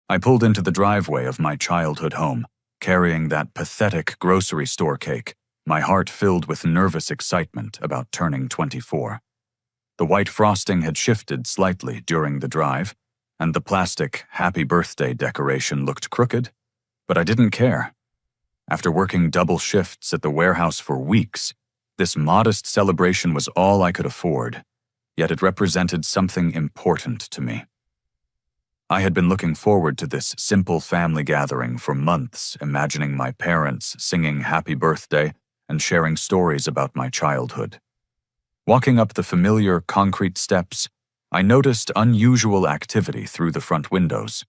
I pulled into the driveway of my childhood home, carrying that pathetic grocery store cake, my heart filled with nervous excitement about turning 24. The white frosting had shifted slightly during the drive, and the plastic happy birthday decoration looked crooked, but I didn't care. After working double shifts at the warehouse for weeks, this modest celebration was all I could afford, yet it represented something important to me. I had been looking forward to this simple family gathering for months, imagining my parents singing happy birthday and sharing stories about my childhood. Walking up the familiar concrete steps, I noticed unusual activity through the front windows.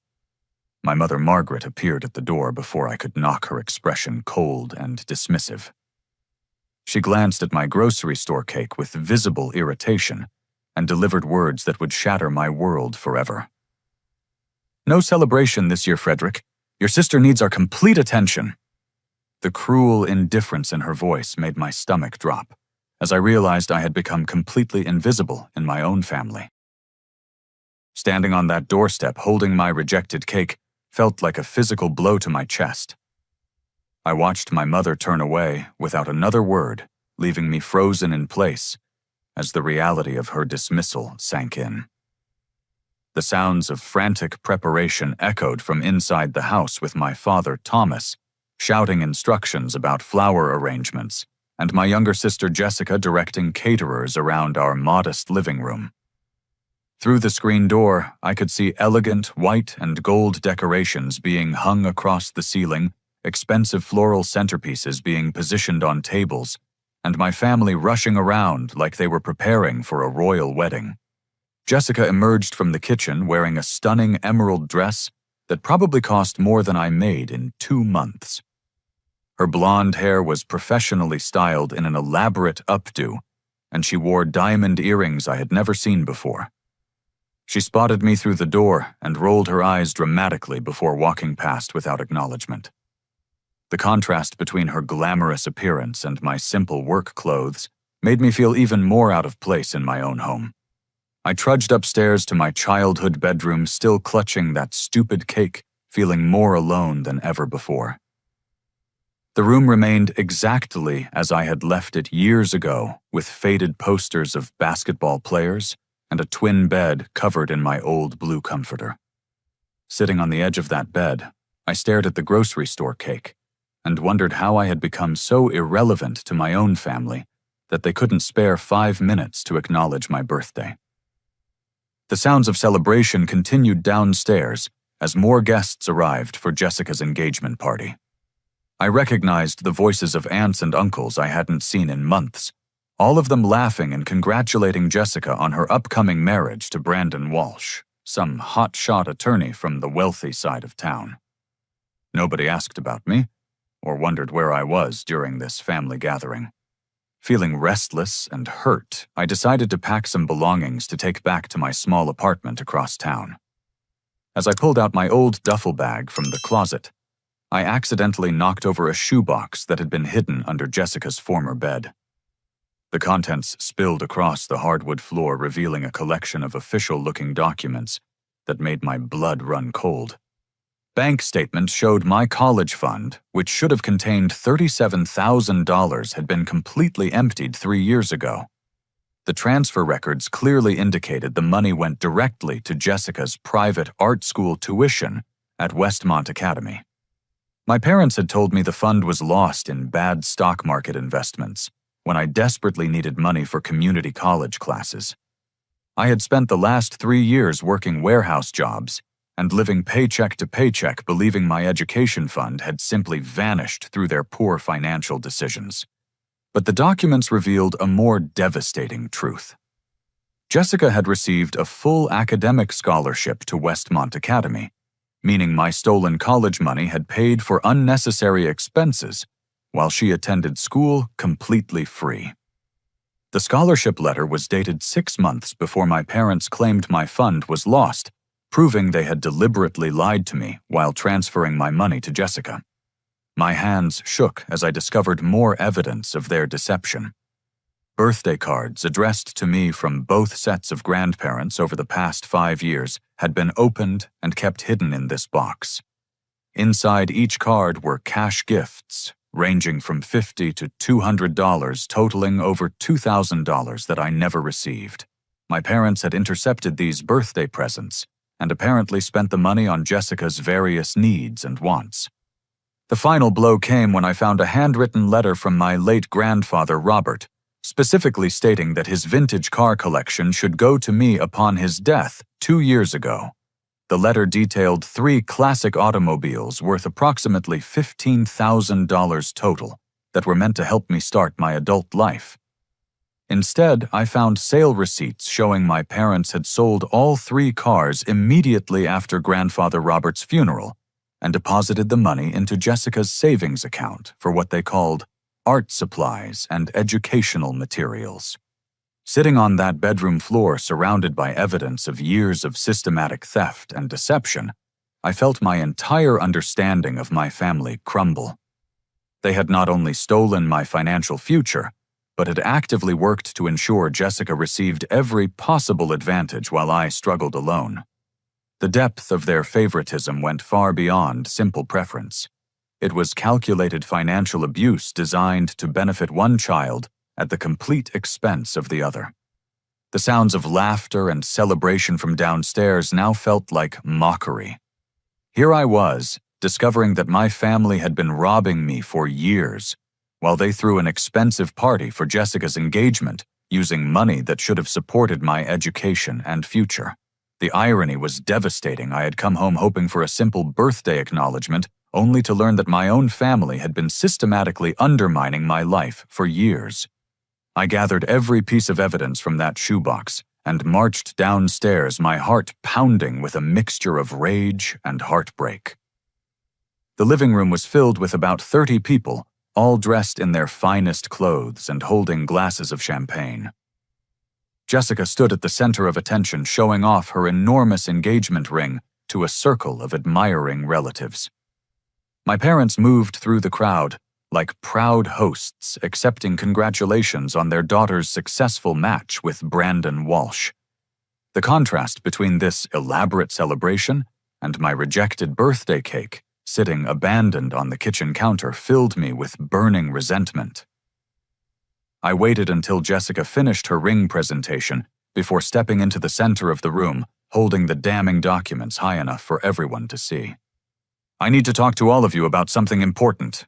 My mother Margaret appeared at the door before I could knock her expression cold and dismissive. She glanced at my grocery store cake with visible irritation and delivered words that would shatter my world forever. "No celebration this year, Frederick. Your sister needs our complete attention." The cruel indifference in her voice made my stomach drop, as I realized I had become completely invisible in my own family. Standing on that doorstep holding my rejected cake felt like a physical blow to my chest. I watched my mother turn away without another word, leaving me frozen in place as the reality of her dismissal sank in. The sounds of frantic preparation echoed from inside the house with my father, Thomas, shouting instructions about flower arrangements, and my younger sister, Jessica, directing caterers around our modest living room. Through the screen door, I could see elegant white and gold decorations being hung across the ceiling, expensive floral centerpieces being positioned on tables, and my family rushing around like they were preparing for a royal wedding. Jessica emerged from the kitchen wearing a stunning emerald dress that probably cost more than I made in 2 months. Her blonde hair was professionally styled in an elaborate updo, and she wore diamond earrings I had never seen before. She spotted me through the door and rolled her eyes dramatically before walking past without acknowledgement. The contrast between her glamorous appearance and my simple work clothes made me feel even more out of place in my own home. I trudged upstairs to my childhood bedroom, still clutching that stupid cake, feeling more alone than ever before. The room remained exactly as I had left it years ago, with faded posters of basketball players and a twin bed covered in my old blue comforter. Sitting on the edge of that bed, I stared at the grocery store cake and wondered how I had become so irrelevant to my own family that they couldn't spare 5 minutes to acknowledge my birthday. The sounds of celebration continued downstairs as more guests arrived for Jessica's engagement party. I recognized the voices of aunts and uncles I hadn't seen in months, all of them laughing and congratulating Jessica on her upcoming marriage to Brandon Walsh, some hotshot attorney from the wealthy side of town. Nobody asked about me or wondered where I was during this family gathering. Feeling restless and hurt, I decided to pack some belongings to take back to my small apartment across town. As I pulled out my old duffel bag from the closet, I accidentally knocked over a shoebox that had been hidden under Jessica's former bed. The contents spilled across the hardwood floor, revealing a collection of official-looking documents that made my blood run cold. Bank statements showed my college fund, which should have contained $37,000, had been completely emptied 3 years ago. The transfer records clearly indicated the money went directly to Jessica's private art school tuition at Westmont Academy. My parents had told me the fund was lost in bad stock market investments when I desperately needed money for community college classes. I had spent the last 3 years working warehouse jobs and living paycheck to paycheck, believing my education fund had simply vanished through their poor financial decisions. But the documents revealed a more devastating truth. Jessica had received a full academic scholarship to Westmont Academy, meaning my stolen college money had paid for unnecessary expenses while she attended school completely free. The scholarship letter was dated 6 months before my parents claimed my fund was lost, proving they had deliberately lied to me while transferring my money to Jessica. My hands shook as I discovered more evidence of their deception. Birthday cards addressed to me from both sets of grandparents over the past 5 years had been opened and kept hidden in this box. Inside each card were cash gifts, ranging from $50 to $200, totaling over $2,000 that I never received. My parents had intercepted these birthday presents and apparently spent the money on Jessica's various needs and wants. The final blow came when I found a handwritten letter from my late grandfather, Robert, specifically stating that his vintage car collection should go to me upon his death 2 years ago. The letter detailed 3 classic automobiles worth approximately $15,000 total that were meant to help me start my adult life. Instead, I found sale receipts showing my parents had sold all 3 cars immediately after Grandfather Robert's funeral and deposited the money into Jessica's savings account for what they called art supplies and educational materials. Sitting on that bedroom floor surrounded by evidence of years of systematic theft and deception, I felt my entire understanding of my family crumble. They had not only stolen my financial future, but had actively worked to ensure Jessica received every possible advantage while I struggled alone. The depth of their favoritism went far beyond simple preference. It was calculated financial abuse designed to benefit one child at the complete expense of the other. The sounds of laughter and celebration from downstairs now felt like mockery. Here I was, discovering that my family had been robbing me for years, while they threw an expensive party for Jessica's engagement using money that should have supported my education and future. The irony was devastating. I had come home hoping for a simple birthday acknowledgement, only to learn that my own family had been systematically undermining my life for years. I gathered every piece of evidence from that shoebox and marched downstairs, my heart pounding with a mixture of rage and heartbreak. The living room was filled with about 30 people, all dressed in their finest clothes and holding glasses of champagne. Jessica stood at the center of attention, showing off her enormous engagement ring to a circle of admiring relatives. My parents moved through the crowd like proud hosts accepting congratulations on their daughter's successful match with Brandon Walsh. The contrast between this elaborate celebration and my rejected birthday cake sitting abandoned on the kitchen counter filled me with burning resentment. I waited until Jessica finished her ring presentation before stepping into the center of the room, holding the damning documents high enough for everyone to see. "I need to talk to all of you about something important,"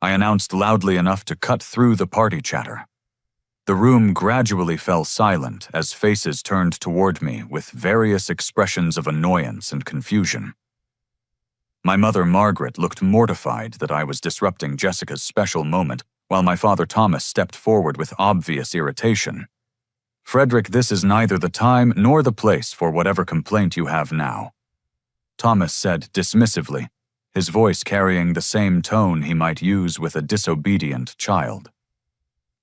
I announced loudly enough to cut through the party chatter. The room gradually fell silent as faces turned toward me with various expressions of annoyance and confusion. My mother, Margaret, looked mortified that I was disrupting Jessica's special moment, while my father, Thomas, stepped forward with obvious irritation. "Frederick, this is neither the time nor the place for whatever complaint you have now," Thomas said dismissively, his voice carrying the same tone he might use with a disobedient child.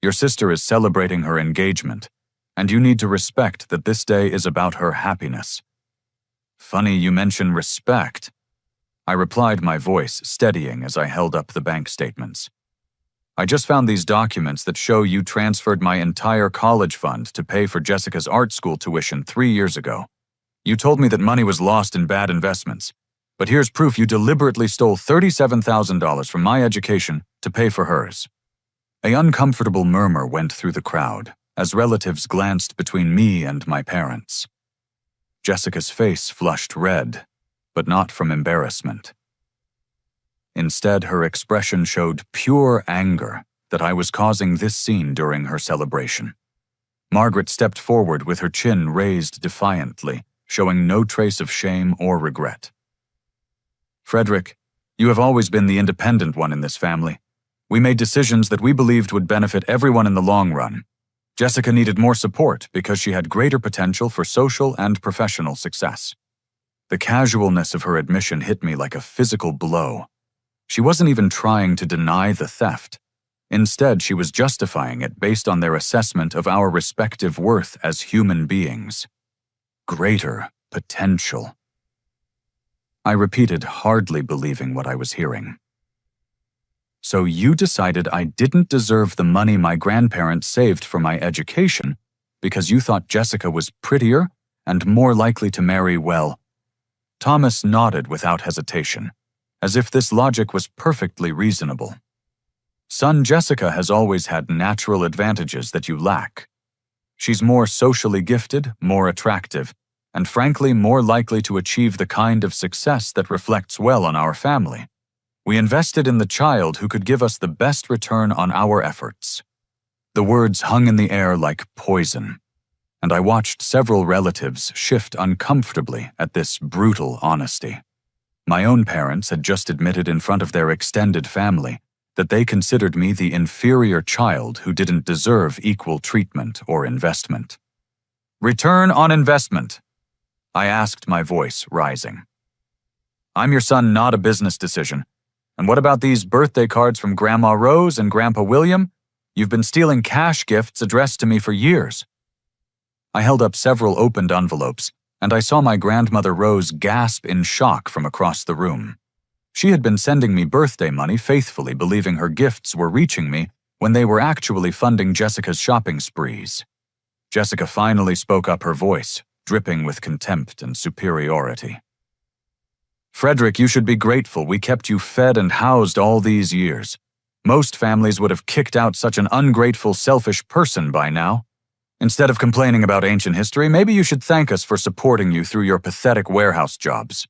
"Your sister is celebrating her engagement, and you need to respect that this day is about her happiness." "Funny you mention respect," I replied, my voice steadying as I held up the bank statements. "I just found these documents that show you transferred my entire college fund to pay for Jessica's art school tuition 3 years ago. You told me that money was lost in bad investments, but here's proof you deliberately stole $37,000 from my education to pay for hers." An uncomfortable murmur went through the crowd as relatives glanced between me and my parents. Jessica's face flushed red, but not from embarrassment. Instead, her expression showed pure anger that I was causing this scene during her celebration. Margaret stepped forward with her chin raised defiantly, showing no trace of shame or regret. "Frederick, you have always been the independent one in this family. We made decisions that we believed would benefit everyone in the long run. Jessica needed more support because she had greater potential for social and professional success." The casualness of her admission hit me like a physical blow. She wasn't even trying to deny the theft. Instead, she was justifying it based on their assessment of our respective worth as human beings. Greater potential. I repeated, hardly believing what I was hearing. So you decided I didn't deserve the money my grandparents saved for my education because you thought Jessica was prettier and more likely to marry well. Thomas nodded without hesitation, as if this logic was perfectly reasonable. Son, Jessica has always had natural advantages that you lack. She's more socially gifted, more attractive, and frankly more likely to achieve the kind of success that reflects well on our family. We invested in the child who could give us the best return on our efforts. The words hung in the air like poison, and I watched several relatives shift uncomfortably at this brutal honesty. My own parents had just admitted in front of their extended family that they considered me the inferior child who didn't deserve equal treatment or investment. Return on investment, I asked, my voice rising. I'm your son, not a business decision. And what about these birthday cards from Grandma Rose and Grandpa William? You've been stealing cash gifts addressed to me for years. I held up several opened envelopes, and I saw my grandmother Rose gasp in shock from across the room. She had been sending me birthday money faithfully, believing her gifts were reaching me when they were actually funding Jessica's shopping sprees. Jessica finally spoke up, her voice dripping with contempt and superiority. Frederick, you should be grateful we kept you fed and housed all these years. Most families would have kicked out such an ungrateful, selfish person by now. Instead of complaining about ancient history, maybe you should thank us for supporting you through your pathetic warehouse jobs.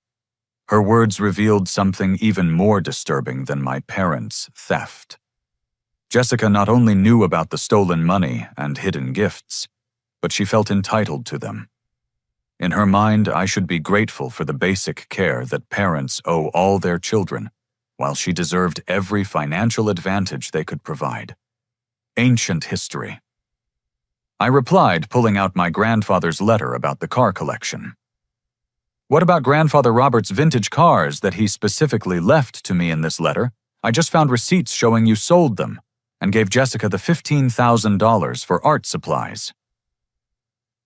Her words revealed something even more disturbing than my parents' theft. Jessica not only knew about the stolen money and hidden gifts, but she felt entitled to them. In her mind, I should be grateful for the basic care that parents owe all their children, while she deserved every financial advantage they could provide. Ancient history. I replied, pulling out my grandfather's letter about the car collection. What about Grandfather Robert's vintage cars that he specifically left to me in this letter? I just found receipts showing you sold them and gave Jessica the $15,000 for art supplies.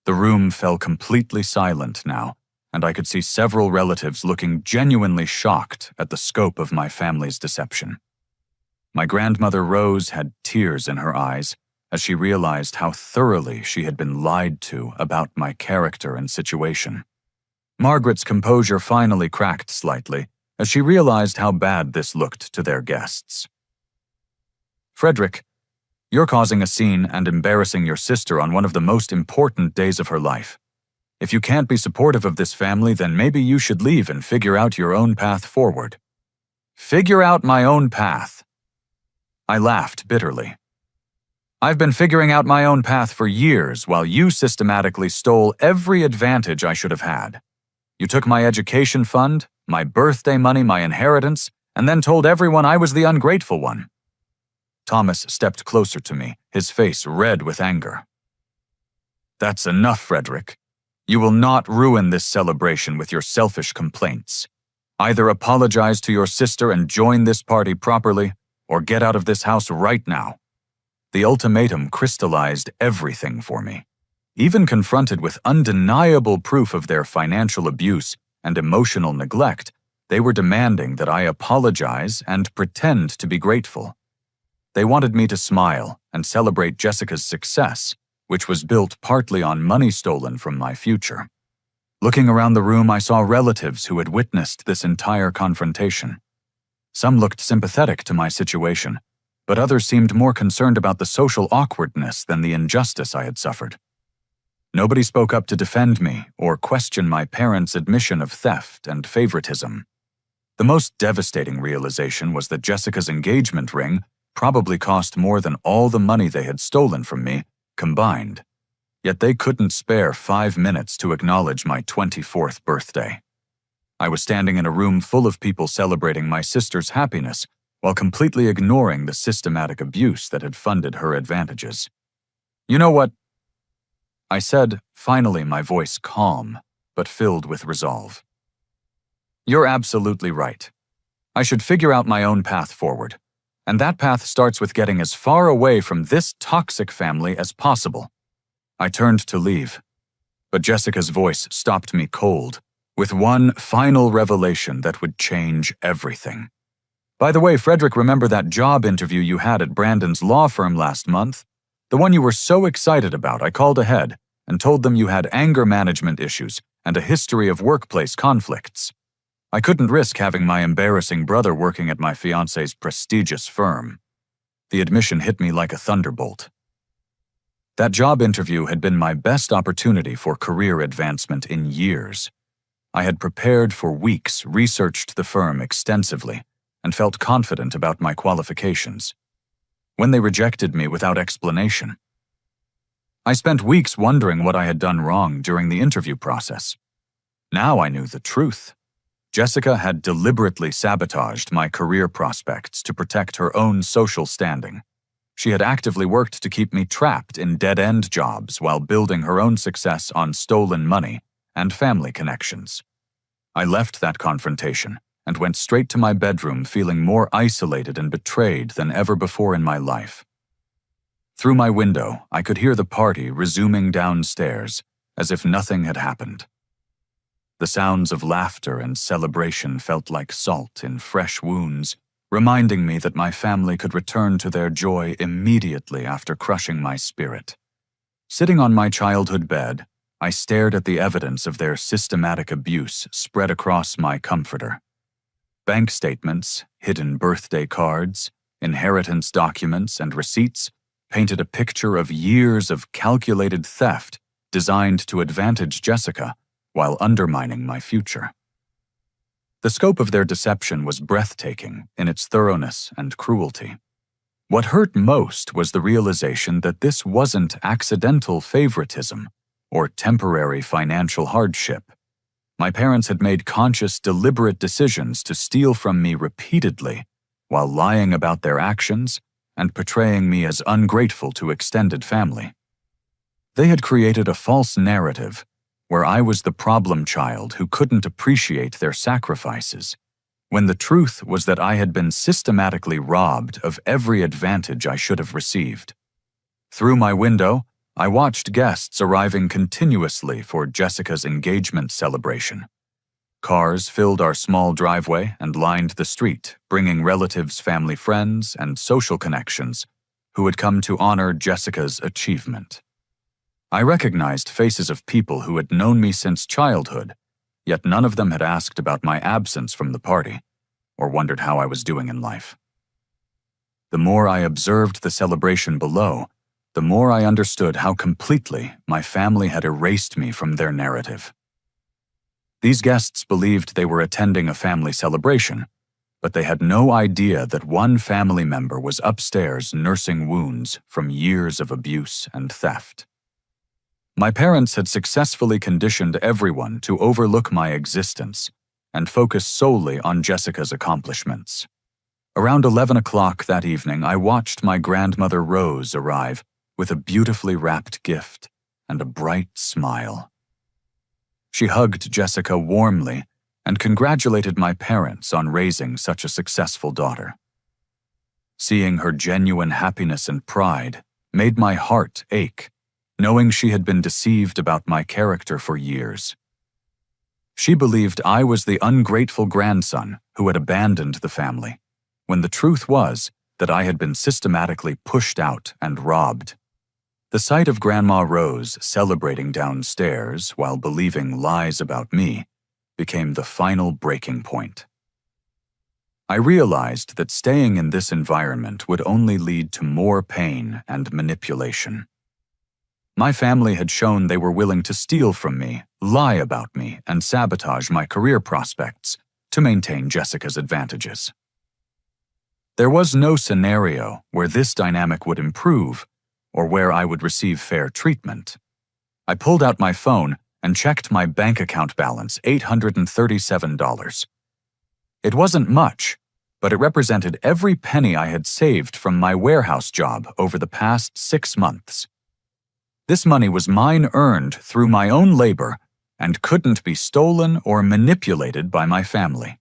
The room fell completely silent now, and I could see several relatives looking genuinely shocked at the scope of my family's deception. My grandmother Rose had tears in her eyes as she realized how thoroughly she had been lied to about my character and situation. Margaret's composure finally cracked slightly as she realized how bad this looked to their guests. Frederick, you're causing a scene and embarrassing your sister on one of the most important days of her life. If you can't be supportive of this family, then maybe you should leave and figure out your own path forward. Figure out my own path. I laughed bitterly. I've been figuring out my own path for years while you systematically stole every advantage I should have had. You took my education fund, my birthday money, my inheritance, and then told everyone I was the ungrateful one. Thomas stepped closer to me, his face red with anger. That's enough, Frederick. You will not ruin this celebration with your selfish complaints. Either apologize to your sister and join this party properly, or get out of this house right now. The ultimatum crystallized everything for me. Even confronted with undeniable proof of their financial abuse and emotional neglect, they were demanding that I apologize and pretend to be grateful. They wanted me to smile and celebrate Jessica's success, which was built partly on money stolen from my future. Looking around the room, I saw relatives who had witnessed this entire confrontation. Some looked sympathetic to my situation, but others seemed more concerned about the social awkwardness than the injustice I had suffered. Nobody spoke up to defend me or question my parents' admission of theft and favoritism. The most devastating realization was that Jessica's engagement ring probably cost more than all the money they had stolen from me combined, yet they couldn't spare 5 minutes to acknowledge my 24th birthday. I was standing in a room full of people celebrating my sister's happiness while completely ignoring the systematic abuse that had funded her advantages. You know what? I said, finally, my voice calm, but filled with resolve. You're absolutely right. I should figure out my own path forward, and that path starts with getting as far away from this toxic family as possible. I turned to leave, but Jessica's voice stopped me cold, with one final revelation that would change everything. By the way, Frederick, remember that job interview you had at Brandon's law firm last month? The one you were so excited about. I called ahead and told them you had anger management issues and a history of workplace conflicts. I couldn't risk having my embarrassing brother working at my fiancé's prestigious firm. The admission hit me like a thunderbolt. That job interview had been my best opportunity for career advancement in years. I had prepared for weeks, researched the firm extensively, and felt confident about my qualifications. When they rejected me without explanation, I spent weeks wondering what I had done wrong during the interview process. Now I knew the truth. Jessica had deliberately sabotaged my career prospects to protect her own social standing. She had actively worked to keep me trapped in dead-end jobs while building her own success on stolen money and family connections. I left that confrontation and went straight to my bedroom feeling more isolated and betrayed than ever before in my life. Through my window, I could hear the party resuming downstairs as if nothing had happened. The sounds of laughter and celebration felt like salt in fresh wounds, reminding me that my family could return to their joy immediately after crushing my spirit. Sitting on my childhood bed, I stared at the evidence of their systematic abuse spread across my comforter. Bank statements, hidden birthday cards, inheritance documents, and receipts painted a picture of years of calculated theft designed to advantage Jessica while undermining my future. The scope of their deception was breathtaking in its thoroughness and cruelty. What hurt most was the realization that this wasn't accidental favoritism or temporary financial hardship. My parents had made conscious, deliberate decisions to steal from me repeatedly while lying about their actions and portraying me as ungrateful to extended family. They had created a false narrative where I was the problem child who couldn't appreciate their sacrifices, when the truth was that I had been systematically robbed of every advantage I should have received. Through my window, I watched guests arriving continuously for Jessica's engagement celebration. Cars filled our small driveway and lined the street, bringing relatives, family friends, and social connections who had come to honor Jessica's achievement. I recognized faces of people who had known me since childhood, yet none of them had asked about my absence from the party or wondered how I was doing in life. The more I observed the celebration below, the more I understood how completely my family had erased me from their narrative. These guests believed they were attending a family celebration, but they had no idea that one family member was upstairs nursing wounds from years of abuse and theft. My parents had successfully conditioned everyone to overlook my existence and focus solely on Jessica's accomplishments. Around 11 o'clock that evening, I watched my grandmother Rose arrive with a beautifully wrapped gift and a bright smile. She hugged Jessica warmly and congratulated my parents on raising such a successful daughter. Seeing her genuine happiness and pride made my heart ache, knowing she had been deceived about my character for years. She believed I was the ungrateful grandson who had abandoned the family, when the truth was that I had been systematically pushed out and robbed. The sight of Grandma Rose celebrating downstairs while believing lies about me became the final breaking point. I realized that staying in this environment would only lead to more pain and manipulation. My family had shown they were willing to steal from me, lie about me, and sabotage my career prospects to maintain Jessica's advantages. There was no scenario where this dynamic would improve or where I would receive fair treatment. I pulled out my phone and checked my bank account balance, $837. It wasn't much, but it represented every penny I had saved from my warehouse job over the past 6 months. This money was mine earned through my own labor and couldn't be stolen or manipulated by my family.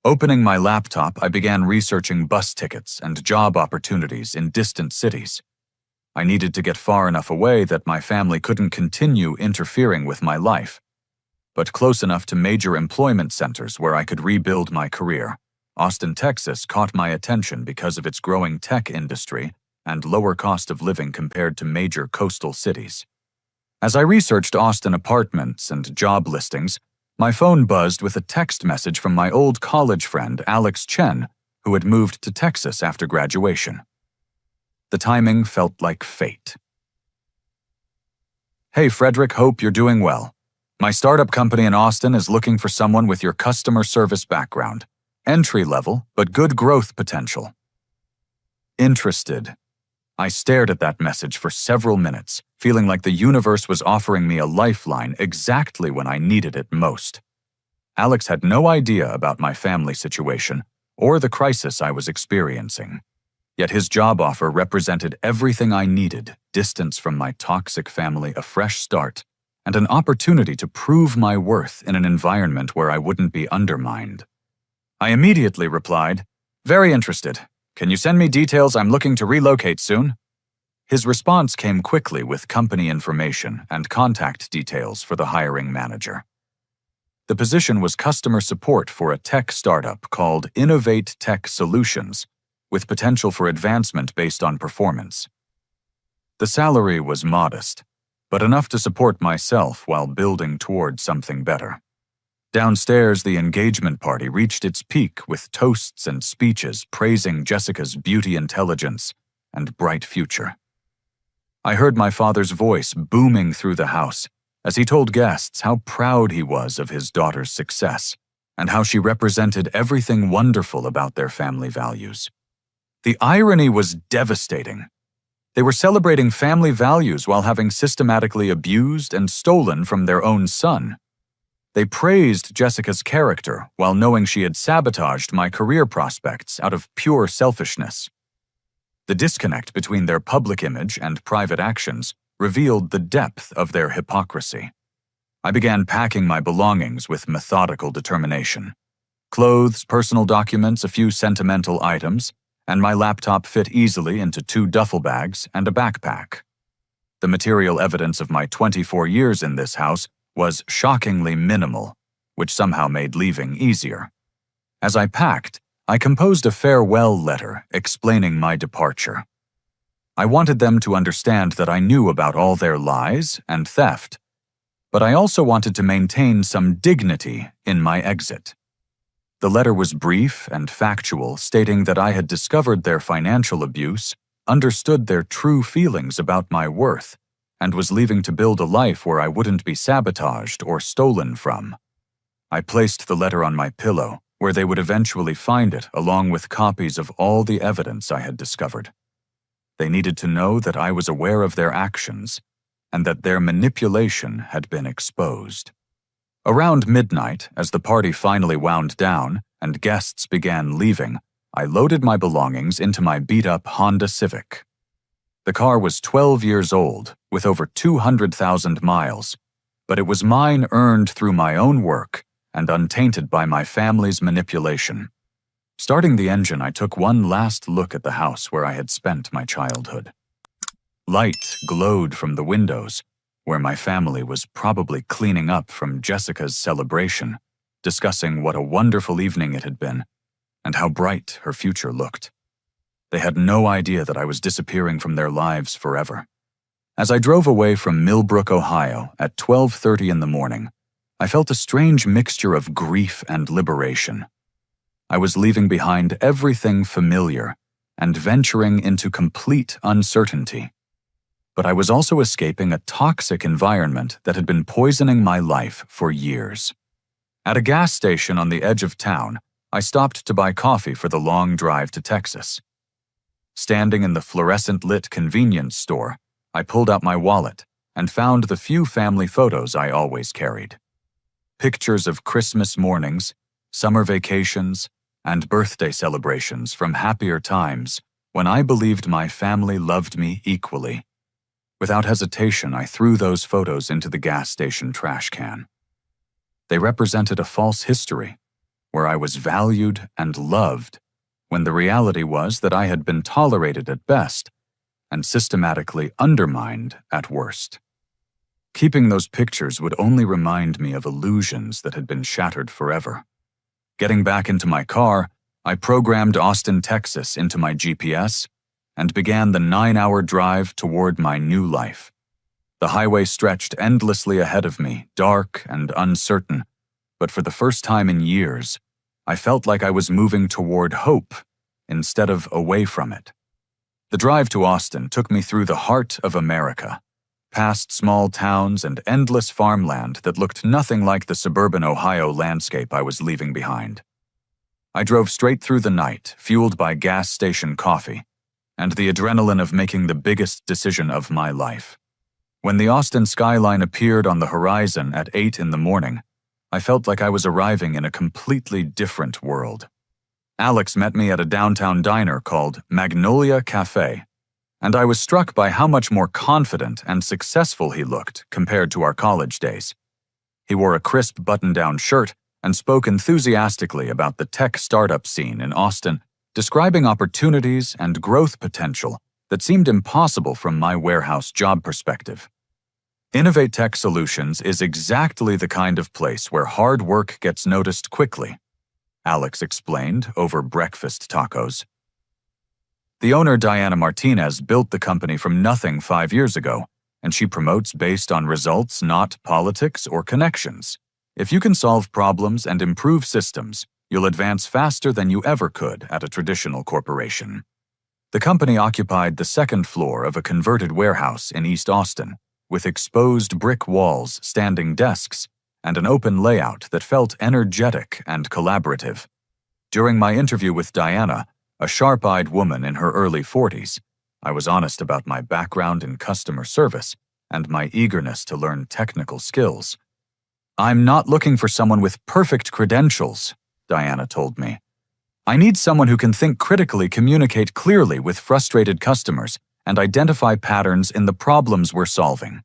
Opening my laptop, I began researching bus tickets and job opportunities in distant cities. I needed to get far enough away that my family couldn't continue interfering with my life, but close enough to major employment centers where I could rebuild my career, Austin, Texas caught my attention because of its growing tech industry and lower cost of living compared to major coastal cities. As I researched Austin apartments and job listings, my phone buzzed with a text message from my old college friend Alex Chen, who had moved to Texas after graduation. The timing felt like fate. "Hey Frederick, hope you're doing well. My startup company in Austin is looking for someone with your customer service background. Entry level, but good growth potential." Interested. I stared at that message for several minutes, feeling like the universe was offering me a lifeline exactly when I needed it most. Alex had no idea about my family situation or the crisis I was experiencing. Yet his job offer represented everything I needed: distance from my toxic family, a fresh start, and an opportunity to prove my worth in an environment where I wouldn't be undermined. I immediately replied, "Very interested. Can you send me details? I'm looking to relocate soon." His response came quickly with company information and contact details for the hiring manager. The position was customer support for a tech startup called Innovate Tech Solutions, with potential for advancement based on performance. The salary was modest, but enough to support myself while building toward something better. Downstairs, the engagement party reached its peak with toasts and speeches praising Jessica's beauty, intelligence, and bright future. I heard my father's voice booming through the house as he told guests how proud he was of his daughter's success and how she represented everything wonderful about their family values. The irony was devastating. They were celebrating family values while having systematically abused and stolen from their own son. They praised Jessica's character while knowing she had sabotaged my career prospects out of pure selfishness. The disconnect between their public image and private actions revealed the depth of their hypocrisy. I began packing my belongings with methodical determination. Clothes, personal documents, a few sentimental items, and my laptop fit easily into 2 duffel bags and a backpack. The material evidence of my 24 years in this house was shockingly minimal, which somehow made leaving easier. As I packed, I composed a farewell letter explaining my departure. I wanted them to understand that I knew about all their lies and theft, but I also wanted to maintain some dignity in my exit. The letter was brief and factual, stating that I had discovered their financial abuse, understood their true feelings about my worth, and was leaving to build a life where I wouldn't be sabotaged or stolen from. I placed the letter on my pillow, where they would eventually find it along with copies of all the evidence I had discovered. They needed to know that I was aware of their actions and that their manipulation had been exposed. Around midnight, as the party finally wound down and guests began leaving, I loaded my belongings into my beat-up Honda Civic. The car was 12 years old, with over 200,000 miles, but it was mine earned through my own work and untainted by my family's manipulation. Starting the engine, I took one last look at the house where I had spent my childhood. Light glowed from the windows, where my family was probably cleaning up from Jessica's celebration, discussing what a wonderful evening it had been and how bright her future looked. They had no idea that I was disappearing from their lives forever. As I drove away from Millbrook, Ohio at 12:30 in the morning, I felt a strange mixture of grief and liberation. I was leaving behind everything familiar and venturing into complete uncertainty. But I was also escaping a toxic environment that had been poisoning my life for years. At a gas station on the edge of town, I stopped to buy coffee for the long drive to Texas. Standing in the fluorescent-lit convenience store, I pulled out my wallet and found the few family photos I always carried. Pictures of Christmas mornings, summer vacations, and birthday celebrations from happier times when I believed my family loved me equally. Without hesitation, I threw those photos into the gas station trash can. They represented a false history, where I was valued and loved, when the reality was that I had been tolerated at best and systematically undermined at worst. Keeping those pictures would only remind me of illusions that had been shattered forever. Getting back into my car, I programmed Austin, Texas into my GPS and began the 9-hour drive toward my new life. The highway stretched endlessly ahead of me, dark and uncertain, but for the first time in years, I felt like I was moving toward hope instead of away from it. The drive to Austin took me through the heart of America, past small towns and endless farmland that looked nothing like the suburban Ohio landscape I was leaving behind. I drove straight through the night, fueled by gas station coffee, and the adrenaline of making the biggest decision of my life. When the Austin skyline appeared on the horizon at 8 in the morning, I felt like I was arriving in a completely different world. Alex met me at a downtown diner called Magnolia Cafe, and I was struck by how much more confident and successful he looked compared to our college days. He wore a crisp button-down shirt and spoke enthusiastically about the tech startup scene in Austin, describing opportunities and growth potential that seemed impossible from my warehouse job perspective. Innovate Tech Solutions is exactly the kind of place where hard work gets noticed quickly, Alex explained over breakfast tacos. The owner, Diana Martinez, built the company from nothing 5 years ago, and she promotes based on results, not politics or connections. If you can solve problems and improve systems, you'll advance faster than you ever could at a traditional corporation. The company occupied the second floor of a converted warehouse in East Austin, with exposed brick walls, standing desks, and an open layout that felt energetic and collaborative. During my interview with Diana, a sharp-eyed woman in her early 40s, I was honest about my background in customer service and my eagerness to learn technical skills. "I'm not looking for someone with perfect credentials," Diana told me. "I need someone who can think critically, communicate clearly with frustrated customers, and identify patterns in the problems we're solving.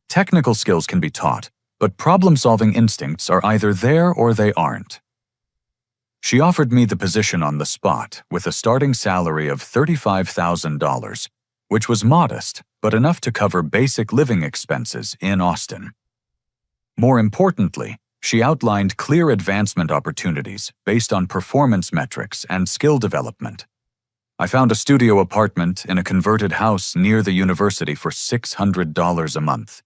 Technical skills can be taught, but problem-solving instincts are either there or they aren't." She offered me the position on the spot with a starting salary of $35,000, which was modest, but enough to cover basic living expenses in Austin. More importantly, she outlined clear advancement opportunities based on performance metrics and skill development. I found a studio apartment in a converted house near the university for $600 a month.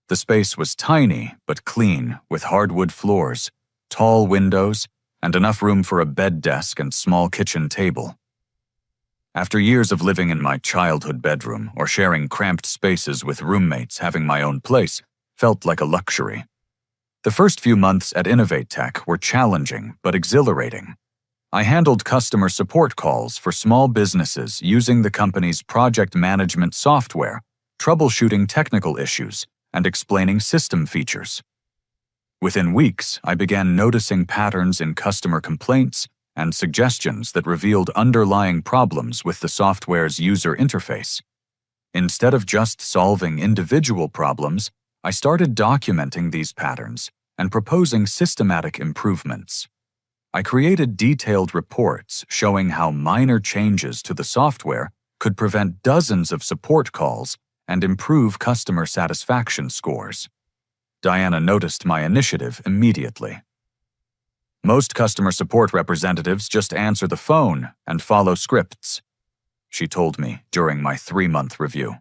The space was tiny but clean, with hardwood floors, tall windows, and enough room for a bed desk and small kitchen table. After years of living in my childhood bedroom or sharing cramped spaces with roommates, having my own place felt like a luxury. The first few months at Innovate Tech were challenging but exhilarating. I handled customer support calls for small businesses using the company's project management software, troubleshooting technical issues, and explaining system features. Within weeks, I began noticing patterns in customer complaints and suggestions that revealed underlying problems with the software's user interface. Instead of just solving individual problems, I started documenting these patterns and proposing systematic improvements. I created detailed reports showing how minor changes to the software could prevent dozens of support calls and improve customer satisfaction scores. Diana noticed my initiative immediately. "Most customer support representatives just answer the phone and follow scripts," she told me during my 3-month review.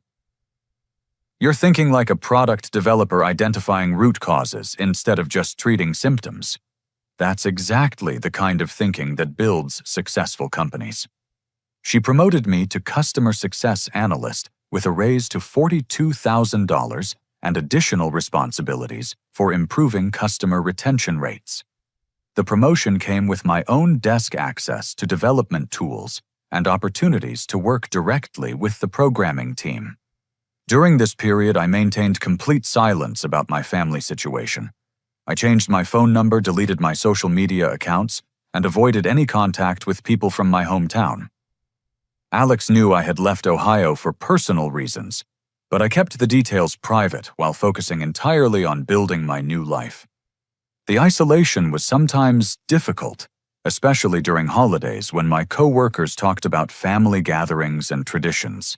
"You're thinking like a product developer identifying root causes instead of just treating symptoms. That's exactly the kind of thinking that builds successful companies." She promoted me to Customer Success Analyst with a raise to $42,000 and additional responsibilities for improving customer retention rates. The promotion came with my own desk access to development tools and opportunities to work directly with the programming team. During this period, I maintained complete silence about my family situation. I changed my phone number, deleted my social media accounts, and avoided any contact with people from my hometown. Alex knew I had left Ohio for personal reasons, but I kept the details private while focusing entirely on building my new life. The isolation was sometimes difficult, especially during holidays when my co-workers talked about family gatherings and traditions.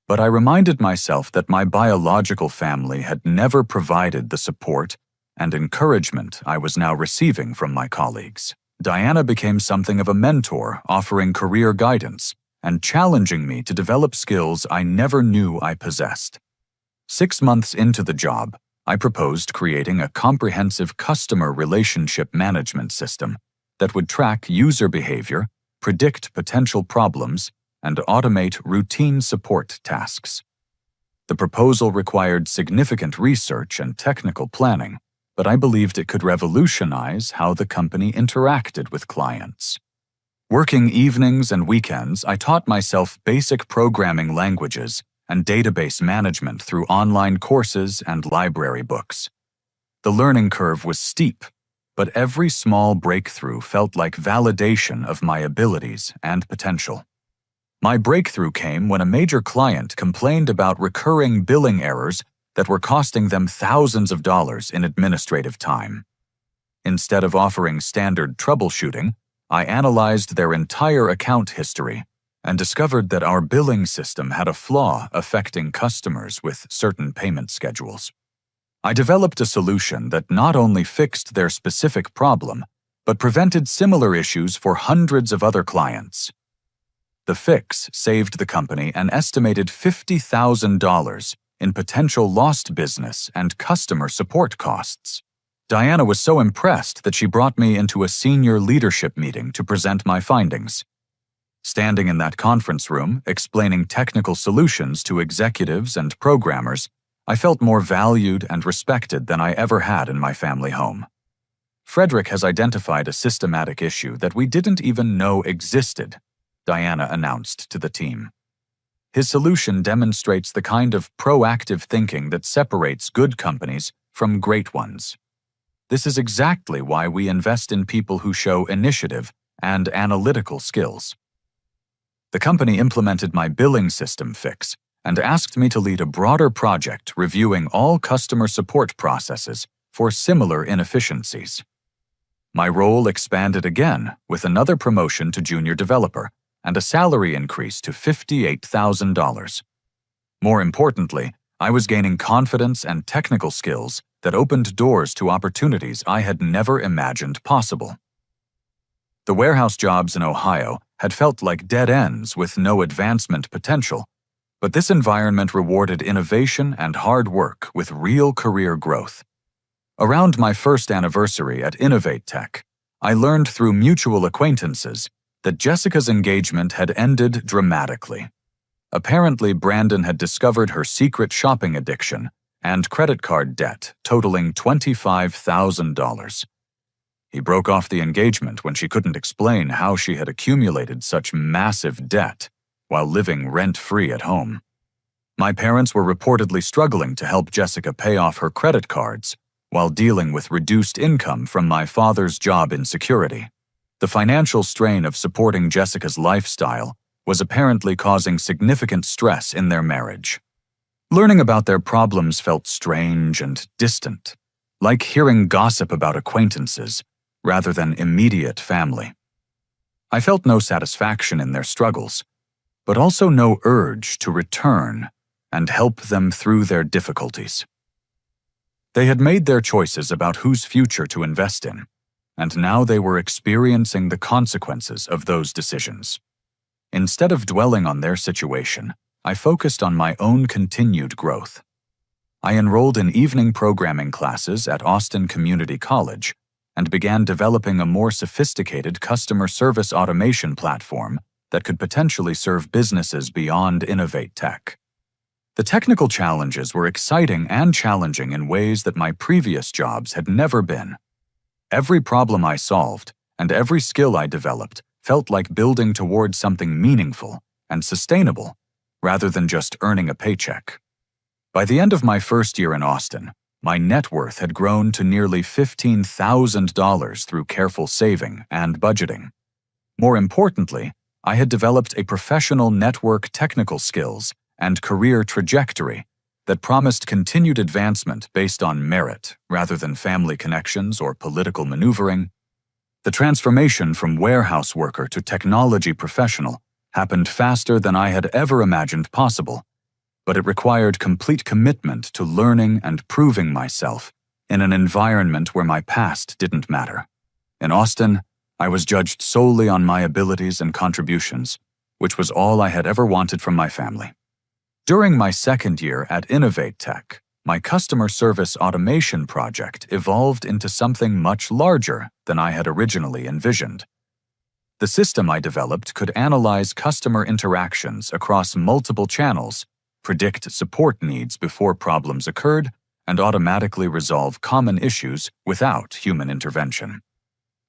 But I reminded myself that my biological family had never provided the support and encouragement I was now receiving from my colleagues. Diana became something of a mentor, offering career guidance and challenging me to develop skills I never knew I possessed. 6 months into the job, I proposed creating a comprehensive customer relationship management system that would track user behavior, predict potential problems, and automate routine support tasks. The proposal required significant research and technical planning, but I believed it could revolutionize how the company interacted with clients. Working evenings and weekends, I taught myself basic programming languages and database management through online courses and library books. The learning curve was steep, but every small breakthrough felt like validation of my abilities and potential. My breakthrough came when a major client complained about recurring billing errors that were costing them thousands of dollars in administrative time. Instead of offering standard troubleshooting, I analyzed their entire account history and discovered that our billing system had a flaw affecting customers with certain payment schedules. I developed a solution that not only fixed their specific problem, but prevented similar issues for hundreds of other clients. The fix saved the company an estimated $50,000 in potential lost business and customer support costs. Diana was so impressed that she brought me into a senior leadership meeting to present my findings. Standing in that conference room, explaining technical solutions to executives and programmers, I felt more valued and respected than I ever had in my family home. Frederick has identified a systematic issue that we didn't even know existed, Diana announced to the team. His solution demonstrates the kind of proactive thinking that separates good companies from great ones. This is exactly why we invest in people who show initiative and analytical skills. The company implemented my billing system fix and asked me to lead a broader project reviewing all customer support processes for similar inefficiencies. My role expanded again with another promotion to junior developer and a salary increase to $58,000. More importantly, I was gaining confidence and technical skills that opened doors to opportunities I had never imagined possible. The warehouse jobs in Ohio had felt like dead ends with no advancement potential, but this environment rewarded innovation and hard work with real career growth. Around my first anniversary at Innovate Tech, I learned through mutual acquaintances that Jessica's engagement had ended dramatically. Apparently, Brandon had discovered her secret shopping addiction and credit card debt totaling $25,000. He broke off the engagement when she couldn't explain how she had accumulated such massive debt while living rent-free at home. My parents were reportedly struggling to help Jessica pay off her credit cards while dealing with reduced income from my father's job insecurity. The financial strain of supporting Jessica's lifestyle was apparently causing significant stress in their marriage. Learning about their problems felt strange and distant, like hearing gossip about acquaintances rather than immediate family. I felt no satisfaction in their struggles, but also no urge to return and help them through their difficulties. They had made their choices about whose future to invest in, and now they were experiencing the consequences of those decisions. Instead of dwelling on their situation, I focused on my own continued growth. I enrolled in evening programming classes at Austin Community College and began developing a more sophisticated customer service automation platform that could potentially serve businesses beyond Innovate Tech. The technical challenges were exciting and challenging in ways that my previous jobs had never been. Every problem I solved and every skill I developed felt like building towards something meaningful and sustainable rather than just earning a paycheck. By the end of my first year in Austin, my net worth had grown to nearly $15,000 through careful saving and budgeting. More importantly, I had developed a professional network technical skills and career trajectory that promised continued advancement based on merit rather than family connections or political maneuvering. The transformation from warehouse worker to technology professional happened faster than I had ever imagined possible, but it required complete commitment to learning and proving myself in an environment where my past didn't matter. In Austin, I was judged solely on my abilities and contributions, which was all I had ever wanted from my family. During my second year at Innovate Tech, my customer service automation project evolved into something much larger than I had originally envisioned. The system I developed could analyze customer interactions across multiple channels, predict support needs before problems occurred, and automatically resolve common issues without human intervention.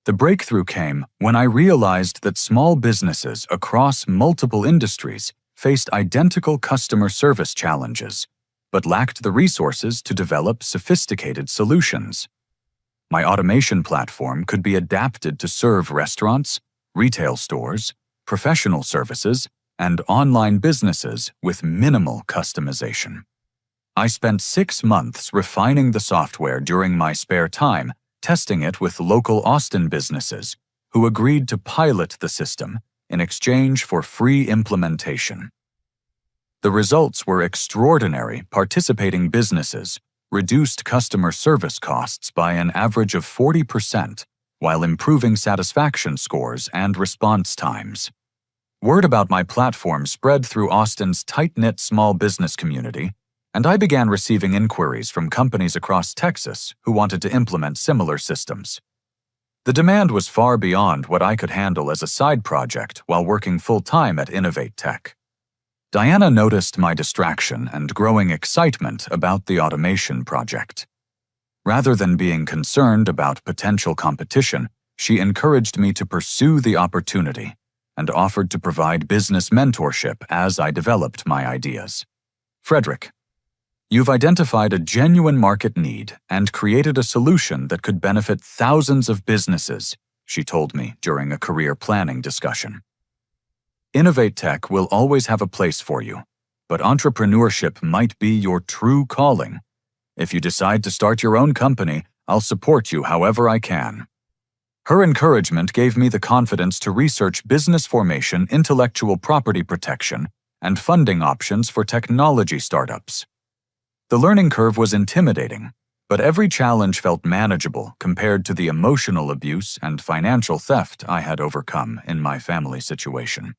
The breakthrough came when I realized that small businesses across multiple industries faced identical customer service challenges, but lacked the resources to develop sophisticated solutions. My automation platform could be adapted to serve restaurants, retail stores, professional services, and online businesses with minimal customization. I spent 6 months refining the software during my spare time, testing it with local Austin businesses who agreed to pilot the system in exchange for free implementation. The results were extraordinary. Participating businesses reduced customer service costs by an average of 40%, while improving satisfaction scores and response times. Word about my platform spread through Austin's tight-knit small business community, and I began receiving inquiries from companies across Texas who wanted to implement similar systems. The demand was far beyond what I could handle as a side project while working full-time at Innovate Tech. Diana noticed my distraction and growing excitement about the automation project. Rather than being concerned about potential competition, she encouraged me to pursue the opportunity and offered to provide business mentorship as I developed my ideas. Frederick, you've identified a genuine market need and created a solution that could benefit thousands of businesses, she told me during a career planning discussion. Innovate Tech will always have a place for you, but entrepreneurship might be your true calling. If you decide to start your own company, I'll support you however I can. Her encouragement gave me the confidence to research business formation, intellectual property protection, and funding options for technology startups. The learning curve was intimidating, but every challenge felt manageable compared to the emotional abuse and financial theft I had overcome in my family situation.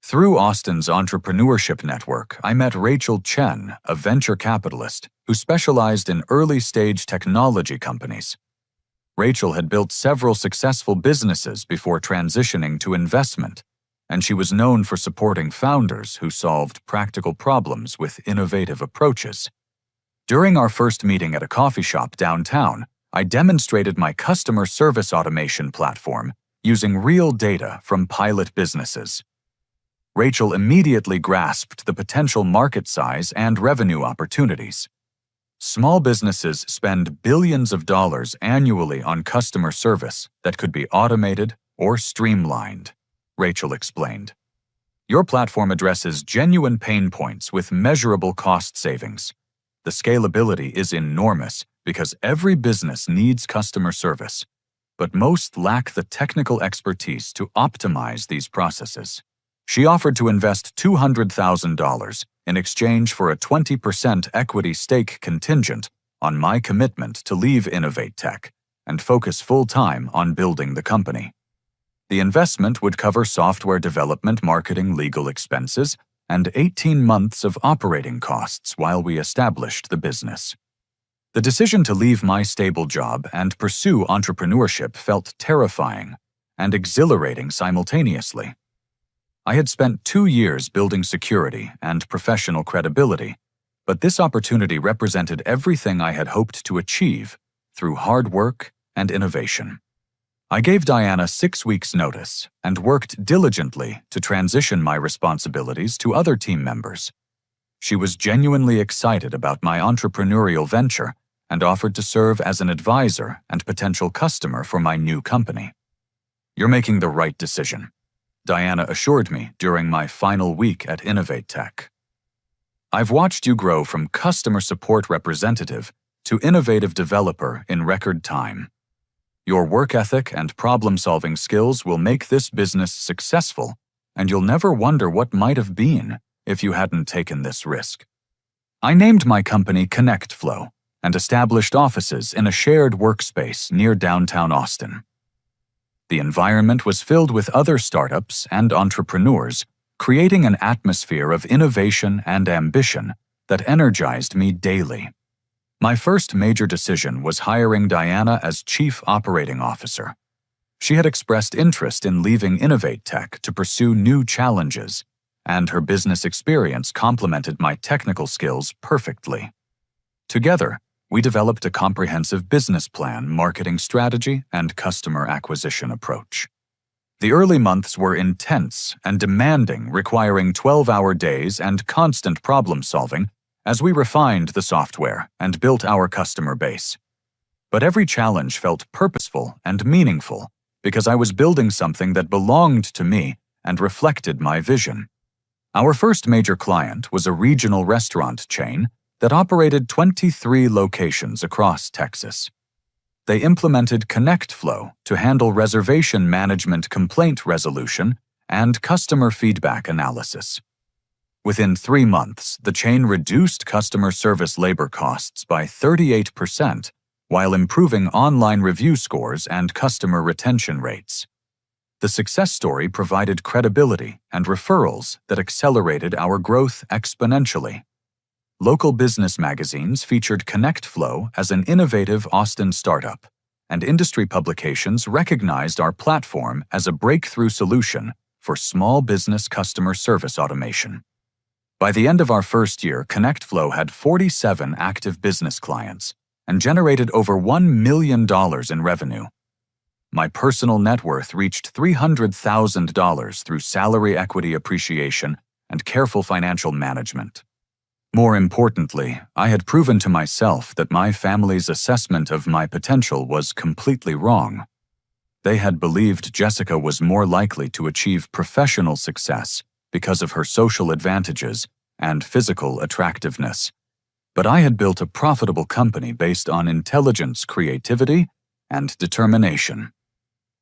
Through Austin's entrepreneurship network, I met Rachel Chen, a venture capitalist who specialized in early-stage technology companies. Rachel had built several successful businesses before transitioning to investment, and she was known for supporting founders who solved practical problems with innovative approaches. During our first meeting at a coffee shop downtown, I demonstrated my customer service automation platform using real data from pilot businesses. Rachel immediately grasped the potential market size and revenue opportunities. Small businesses spend billions of dollars annually on customer service that could be automated or streamlined, Rachel explained. Your platform addresses genuine pain points with measurable cost savings. The scalability is enormous because every business needs customer service, but most lack the technical expertise to optimize these processes. She offered to invest $200,000 in exchange for a 20% equity stake contingent on my commitment to leave Innovate Tech and focus full-time on building the company. The investment would cover software development, marketing, legal expenses, and 18 months of operating costs while we established the business. The decision to leave my stable job and pursue entrepreneurship felt terrifying and exhilarating simultaneously. I had spent 2 years building security and professional credibility, but this opportunity represented everything I had hoped to achieve through hard work and innovation. I gave Diana 6 weeks' notice and worked diligently to transition my responsibilities to other team members. She was genuinely excited about my entrepreneurial venture and offered to serve as an advisor and potential customer for my new company. You're making the right decision, Diana assured me during my final week at Innovate Tech. I've watched you grow from customer support representative to innovative developer in record time. Your work ethic and problem-solving skills will make this business successful, and you'll never wonder what might have been if you hadn't taken this risk. I named my company ConnectFlow and established offices in a shared workspace near downtown Austin. The environment was filled with other startups and entrepreneurs, creating an atmosphere of innovation and ambition that energized me daily. My first major decision was hiring Diana as Chief Operating Officer. She had expressed interest in leaving Innovate Tech to pursue new challenges, and her business experience complemented my technical skills perfectly. Together, we developed a comprehensive business plan, marketing strategy, and customer acquisition approach. The early months were intense and demanding, requiring 12-hour days and constant problem-solving as we refined the software and built our customer base. But every challenge felt purposeful and meaningful because I was building something that belonged to me and reflected my vision. Our first major client was a regional restaurant chain that operated 23 locations across Texas. They implemented ConnectFlow to handle reservation management, complaint resolution, and customer feedback analysis. Within 3 months, the chain reduced customer service labor costs by 38% while improving online review scores and customer retention rates. The success story provided credibility and referrals that accelerated our growth exponentially. Local business magazines featured ConnectFlow as an innovative Austin startup, and industry publications recognized our platform as a breakthrough solution for small business customer service automation. By the end of our first year, ConnectFlow had 47 active business clients and generated over $1 million in revenue. My personal net worth reached $300,000 through salary equity appreciation and careful financial management. More importantly, I had proven to myself that my family's assessment of my potential was completely wrong. They had believed Jessica was more likely to achieve professional success because of her social advantages and physical attractiveness. But I had built a profitable company based on intelligence, creativity, and determination.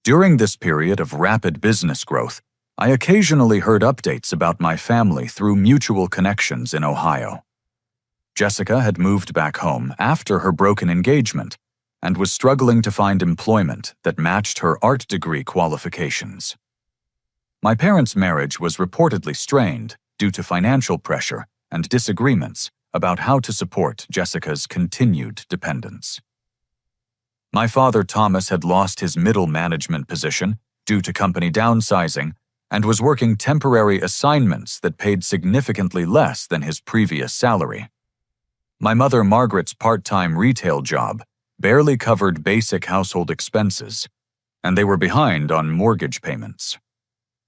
During this period of rapid business growth, I occasionally heard updates about my family through mutual connections in Ohio. Jessica had moved back home after her broken engagement and was struggling to find employment that matched her art degree qualifications. My parents' marriage was reportedly strained due to financial pressure and disagreements about how to support Jessica's continued dependence. My father, Thomas, had lost his middle management position due to company downsizing and was working temporary assignments that paid significantly less than his previous salary. My mother, Margaret's part-time retail job barely covered basic household expenses, and they were behind on mortgage payments.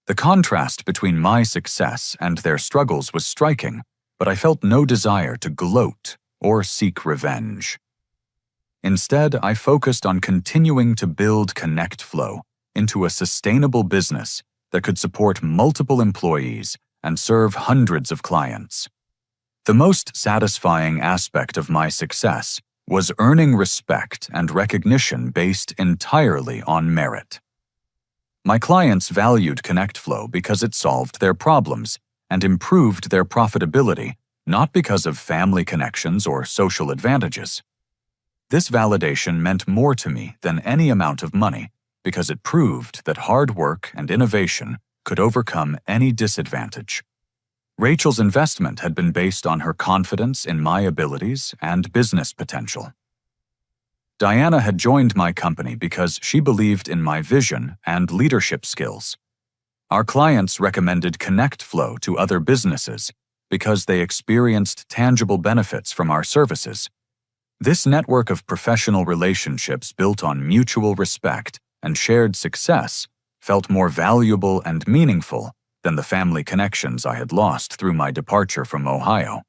The contrast between my success and their struggles was striking, but I felt no desire to gloat or seek revenge. Instead, I focused on continuing to build ConnectFlow into a sustainable business that could support multiple employees and serve hundreds of clients. The most satisfying aspect of my success was earning respect and recognition based entirely on merit. My clients valued ConnectFlow because it solved their problems and improved their profitability, not because of family connections or social advantages. This validation meant more to me than any amount of money because it proved that hard work and innovation could overcome any disadvantage. Rachel's investment had been based on her confidence in my abilities and business potential. Diana had joined my company because she believed in my vision and leadership skills. Our clients recommended ConnectFlow to other businesses because they experienced tangible benefits from our services. This network of professional relationships built on mutual respect and shared success felt more valuable and meaningful than the family connections I had lost through my departure from Ohio.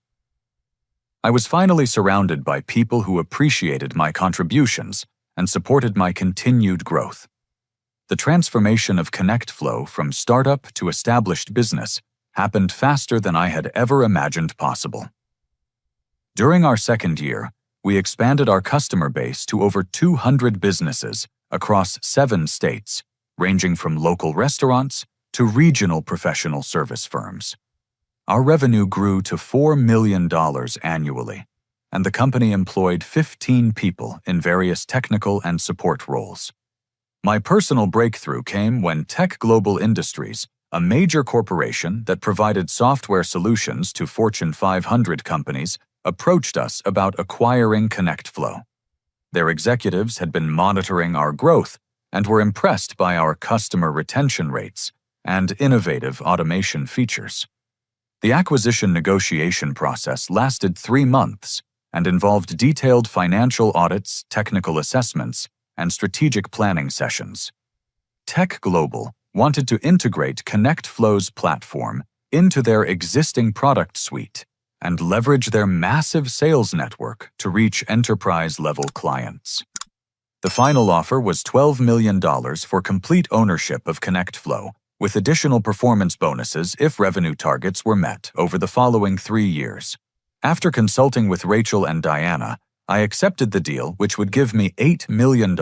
I was finally surrounded by people who appreciated my contributions and supported my continued growth. The transformation of ConnectFlow from startup to established business happened faster than I had ever imagined possible. During our second year, we expanded our customer base to over 200 businesses across 7 states, ranging from local restaurants to regional professional service firms. Our revenue grew to $4 million annually, and the company employed 15 people in various technical and support roles. My personal breakthrough came when Tech Global Industries, a major corporation that provided software solutions to Fortune 500 companies, approached us about acquiring ConnectFlow. Their executives had been monitoring our growth and were impressed by our customer retention rates and innovative automation features. The acquisition negotiation process lasted 3 months and involved detailed financial audits, technical assessments, and strategic planning sessions. Tech Global wanted to integrate ConnectFlow's platform into their existing product suite and leverage their massive sales network to reach enterprise-level clients. The final offer was $12 million for complete ownership of ConnectFlow, with additional performance bonuses if revenue targets were met over the following 3 years. After consulting with Rachel and Diana, I accepted the deal, which would give me $8 million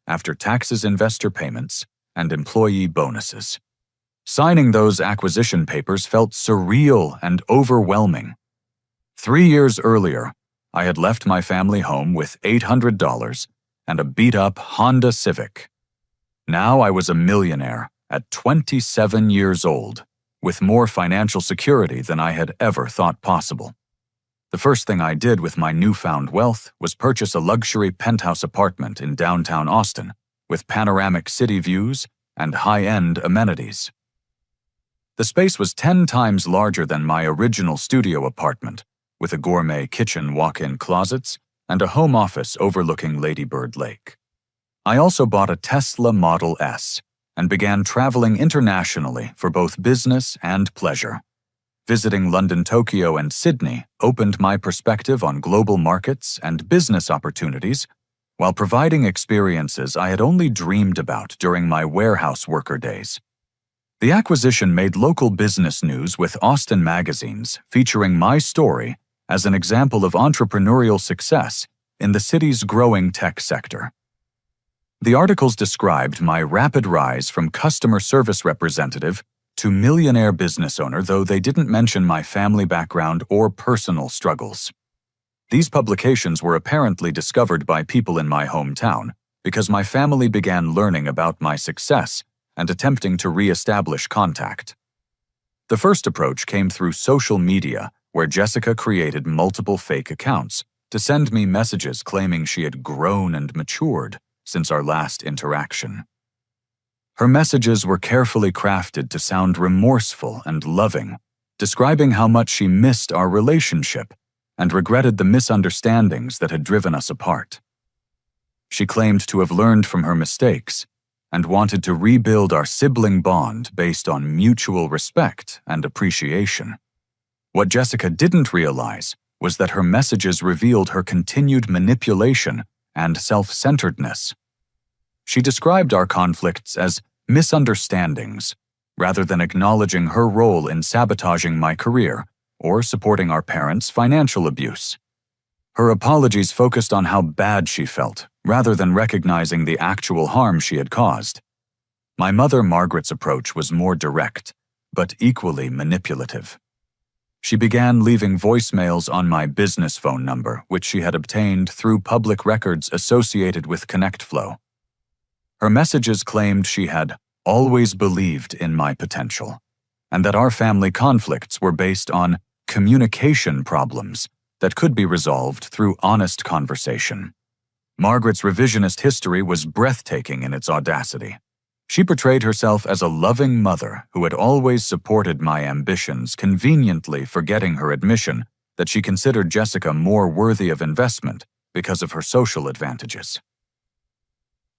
after taxes, investor payments, and employee bonuses. Signing those acquisition papers felt surreal and overwhelming. 3 years earlier, I had left my family home with $800 and a beat-up Honda Civic. Now I was a millionaire at 27 years old, with more financial security than I had ever thought possible. The first thing I did with my newfound wealth was purchase a luxury penthouse apartment in downtown Austin, with panoramic city views and high-end amenities. The space was 10 times larger than my original studio apartment, with a gourmet kitchen, walk-in closets, and a home office overlooking Lady Bird Lake. I also bought a Tesla Model S and began traveling internationally for both business and pleasure. Visiting London, Tokyo, and Sydney opened my perspective on global markets and business opportunities, while providing experiences I had only dreamed about during my warehouse worker days. The acquisition made local business news with Austin magazines featuring my story as an example of entrepreneurial success in the city's growing tech sector. The articles described my rapid rise from customer service representative to millionaire business owner, though they didn't mention my family background or personal struggles. These publications were apparently discovered by people in my hometown because my family began learning about my success and attempting to re-establish contact. The first approach came through social media, where Jessica created multiple fake accounts to send me messages claiming she had grown and matured since our last interaction. Her messages were carefully crafted to sound remorseful and loving, describing how much she missed our relationship and regretted the misunderstandings that had driven us apart. She claimed to have learned from her mistakes and wanted to rebuild our sibling bond based on mutual respect and appreciation. What Jessica didn't realize was that her messages revealed her continued manipulation and self-centeredness. She described our conflicts as misunderstandings, rather than acknowledging her role in sabotaging my career or supporting our parents' financial abuse. Her apologies focused on how bad she felt, rather than recognizing the actual harm she had caused. My mother, Margaret's approach was more direct, but equally manipulative. She began leaving voicemails on my business phone number, which she had obtained through public records associated with ConnectFlow. Her messages claimed she had always believed in my potential, and that our family conflicts were based on communication problems that could be resolved through honest conversation. Margaret's revisionist history was breathtaking in its audacity. She portrayed herself as a loving mother who had always supported my ambitions, conveniently forgetting her admission that she considered Jessica more worthy of investment because of her social advantages.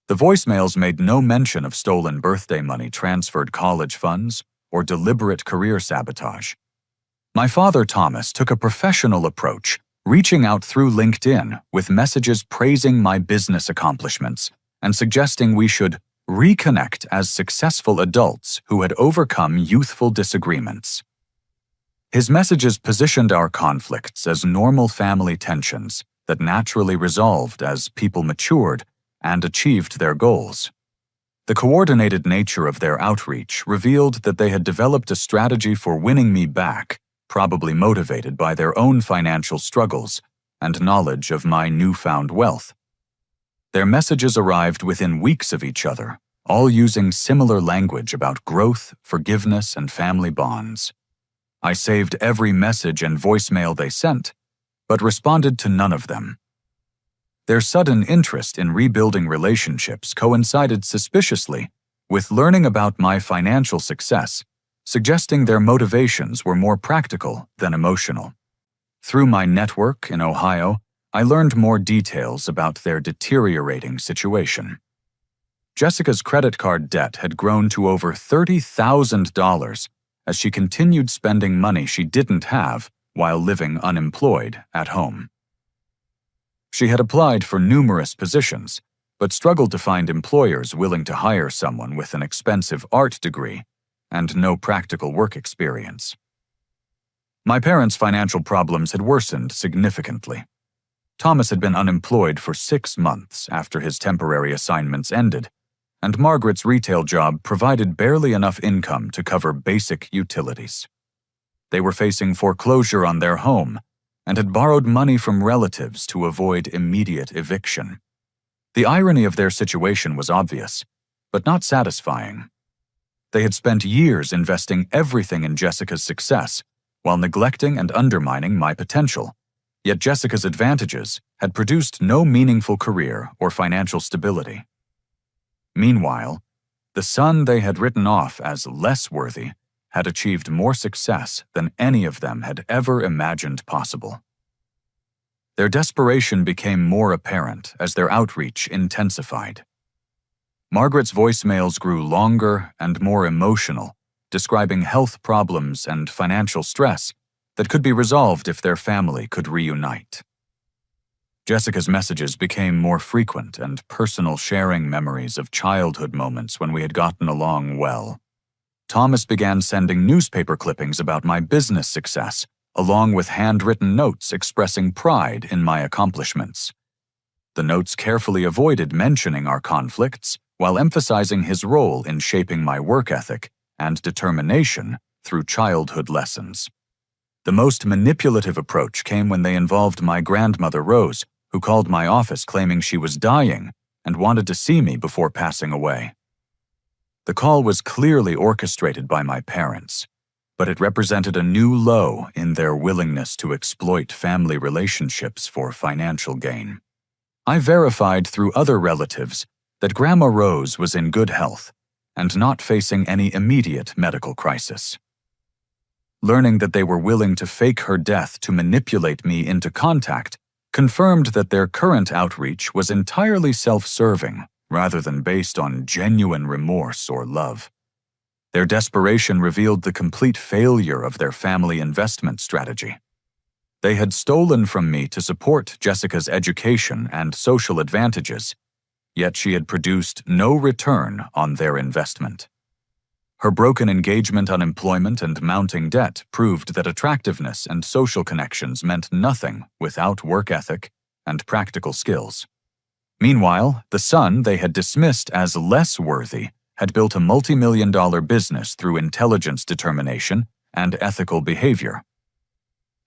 The voicemails made no mention of stolen birthday money, transferred college funds, or deliberate career sabotage. My father, Thomas, took a professional approach, reaching out through LinkedIn with messages praising my business accomplishments and suggesting we should reconnect as successful adults who had overcome youthful disagreements. His messages positioned our conflicts as normal family tensions that naturally resolved as people matured and achieved their goals. The coordinated nature of their outreach revealed that they had developed a strategy for winning me back, probably motivated by their own financial struggles and knowledge of my newfound wealth. Their messages arrived within weeks of each other, all using similar language about growth, forgiveness, and family bonds. I saved every message and voicemail they sent, but responded to none of them. Their sudden interest in rebuilding relationships coincided suspiciously with learning about my financial success, suggesting their motivations were more practical than emotional. Through my network in Ohio, I learned more details about their deteriorating situation. Jessica's credit card debt had grown to over $30,000 as she continued spending money she didn't have while living unemployed at home. She had applied for numerous positions, but struggled to find employers willing to hire someone with an expensive art degree and no practical work experience. My parents' financial problems had worsened significantly. Thomas had been unemployed for 6 months after his temporary assignments ended, and Margaret's retail job provided barely enough income to cover basic utilities. They were facing foreclosure on their home and had borrowed money from relatives to avoid immediate eviction. The irony of their situation was obvious, but not satisfying. They had spent years investing everything in Jessica's success while neglecting and undermining my potential, yet Jessica's advantages had produced no meaningful career or financial stability. Meanwhile, the son they had written off as less worthy had achieved more success than any of them had ever imagined possible. Their desperation became more apparent as their outreach intensified. Margaret's voicemails grew longer and more emotional, describing health problems and financial stress that could be resolved if their family could reunite. Jessica's messages became more frequent and personal, sharing memories of childhood moments when we had gotten along well. Thomas began sending newspaper clippings about my business success, along with handwritten notes expressing pride in my accomplishments. The notes carefully avoided mentioning our conflicts while emphasizing his role in shaping my work ethic and determination through childhood lessons. The most manipulative approach came when they involved my grandmother Rose, who called my office claiming she was dying and wanted to see me before passing away. The call was clearly orchestrated by my parents, but it represented a new low in their willingness to exploit family relationships for financial gain. I verified through other relatives that Grandma Rose was in good health and not facing any immediate medical crisis. Learning that they were willing to fake her death to manipulate me into contact confirmed that their current outreach was entirely self-serving rather than based on genuine remorse or love. Their desperation revealed the complete failure of their family investment strategy. They had stolen from me to support Jessica's education and social advantages, yet she had produced no return on their investment. Her broken engagement, unemployment, and mounting debt proved that attractiveness and social connections meant nothing without work ethic and practical skills. Meanwhile, the son they had dismissed as less worthy had built a multi-million-dollar business through intelligence determination and ethical behavior.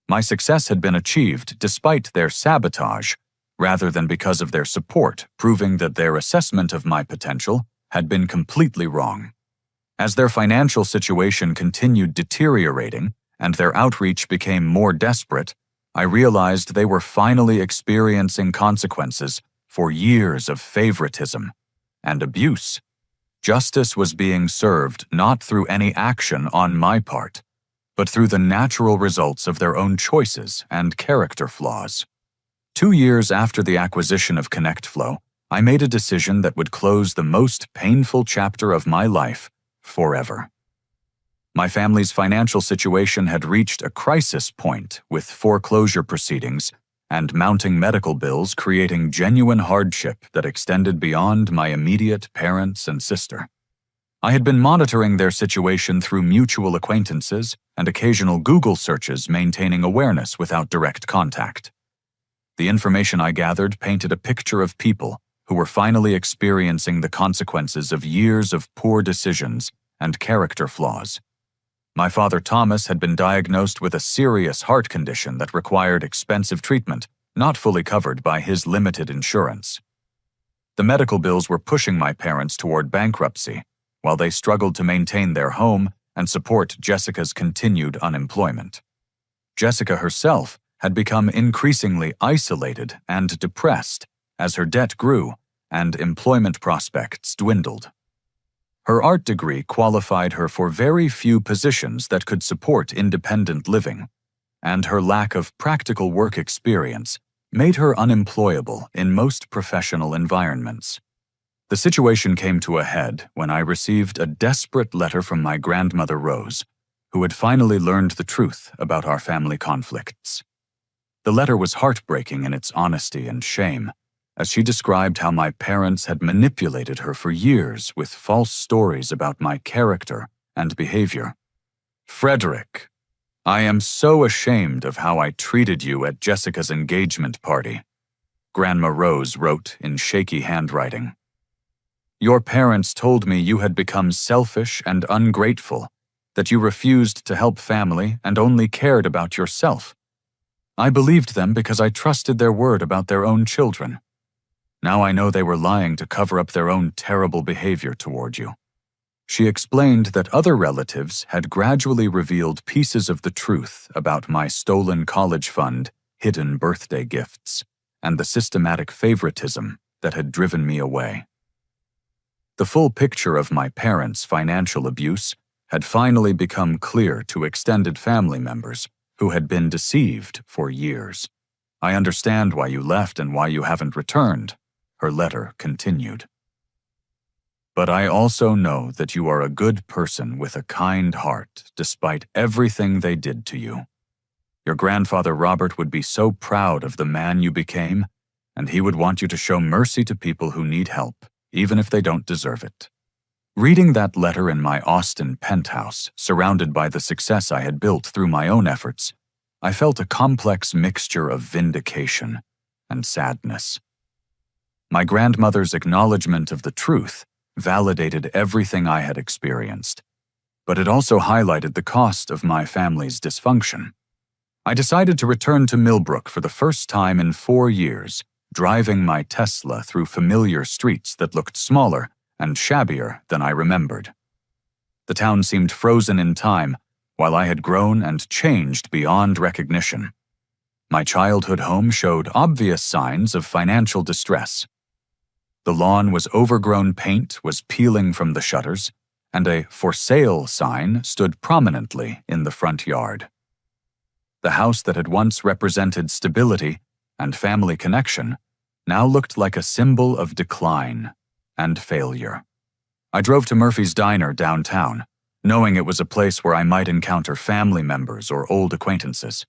My success had been achieved despite their sabotage, rather than because of their support, proving that their assessment of my potential had been completely wrong. As their financial situation continued deteriorating and their outreach became more desperate, I realized they were finally experiencing consequences for years of favoritism and abuse. Justice was being served not through any action on my part, but through the natural results of their own choices and character flaws. 2 years after the acquisition of ConnectFlow, I made a decision that would close the most painful chapter of my life forever. My family's financial situation had reached a crisis point with foreclosure proceedings and mounting medical bills creating genuine hardship that extended beyond my immediate parents and sister. I had been monitoring their situation through mutual acquaintances and occasional Google searches, maintaining awareness without direct contact. The information I gathered painted a picture of people who were finally experiencing the consequences of years of poor decisions and character flaws. My father Thomas had been diagnosed with a serious heart condition that required expensive treatment, not fully covered by his limited insurance. The medical bills were pushing my parents toward bankruptcy, while they struggled to maintain their home and support Jessica's continued unemployment. Jessica herself had become increasingly isolated and depressed as her debt grew and employment prospects dwindled. Her art degree qualified her for very few positions that could support independent living, and her lack of practical work experience made her unemployable in most professional environments. The situation came to a head when I received a desperate letter from my grandmother Rose, who had finally learned the truth about our family conflicts. The letter was heartbreaking in its honesty and shame, as she described how my parents had manipulated her for years with false stories about my character and behavior. "Frederick, I am so ashamed of how I treated you at Jessica's engagement party," Grandma Rose wrote in shaky handwriting. "Your parents told me you had become selfish and ungrateful, that you refused to help family and only cared about yourself. I believed them because I trusted their word about their own children. Now I know they were lying to cover up their own terrible behavior toward you." She explained that other relatives had gradually revealed pieces of the truth about my stolen college fund, hidden birthday gifts, and the systematic favoritism that had driven me away. The full picture of my parents' financial abuse had finally become clear to extended family members who had been deceived for years. "I understand why you left and why you haven't returned," her letter continued. "But I also know that you are a good person with a kind heart despite everything they did to you. Your grandfather Robert would be so proud of the man you became, and he would want you to show mercy to people who need help, even if they don't deserve it." Reading that letter in my Austin penthouse, surrounded by the success I had built through my own efforts, I felt a complex mixture of vindication and sadness. My grandmother's acknowledgement of the truth validated everything I had experienced, but it also highlighted the cost of my family's dysfunction. I decided to return to Millbrook for the first time in 4 years, driving my Tesla through familiar streets that looked smaller and shabbier than I remembered. The town seemed frozen in time, while I had grown and changed beyond recognition. My childhood home showed obvious signs of financial distress. The lawn was overgrown, paint was peeling from the shutters, and a "for sale" sign stood prominently in the front yard. The house that had once represented stability and family connection now looked like a symbol of decline and failure. I drove to Murphy's Diner downtown, knowing it was a place where I might encounter family members or old acquaintances.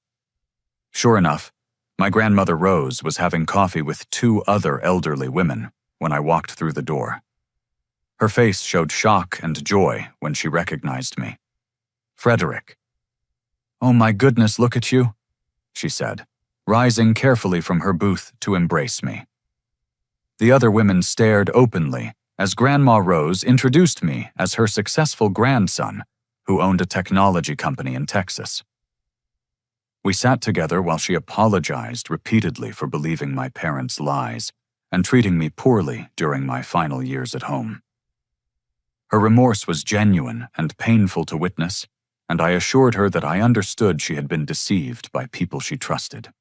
Sure enough, my grandmother Rose was having coffee with 2 other elderly women when I walked through the door. Her face showed shock and joy when she recognized me. "Frederick." "Oh my goodness, look at you," she said, rising carefully from her booth to embrace me. The other women stared openly as Grandma Rose introduced me as her successful grandson, who owned a technology company in Texas. We sat together while she apologized repeatedly for believing my parents' lies and treating me poorly during my final years at home. Her remorse was genuine and painful to witness, and I assured her that I understood she had been deceived by people she trusted.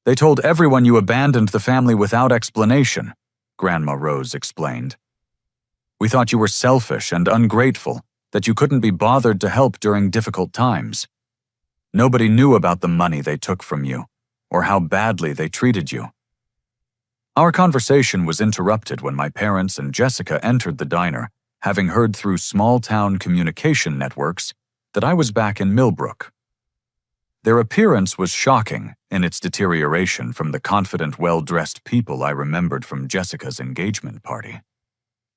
"They told everyone you abandoned the family without explanation," Grandma Rose explained. "We thought you were selfish and ungrateful, that you couldn't be bothered to help during difficult times. Nobody knew about the money they took from you, or how badly they treated you." Our conversation was interrupted when my parents and Jessica entered the diner, having heard through small-town communication networks that I was back in Millbrook. Their appearance was shocking in its deterioration from the confident, well-dressed people I remembered from Jessica's engagement party.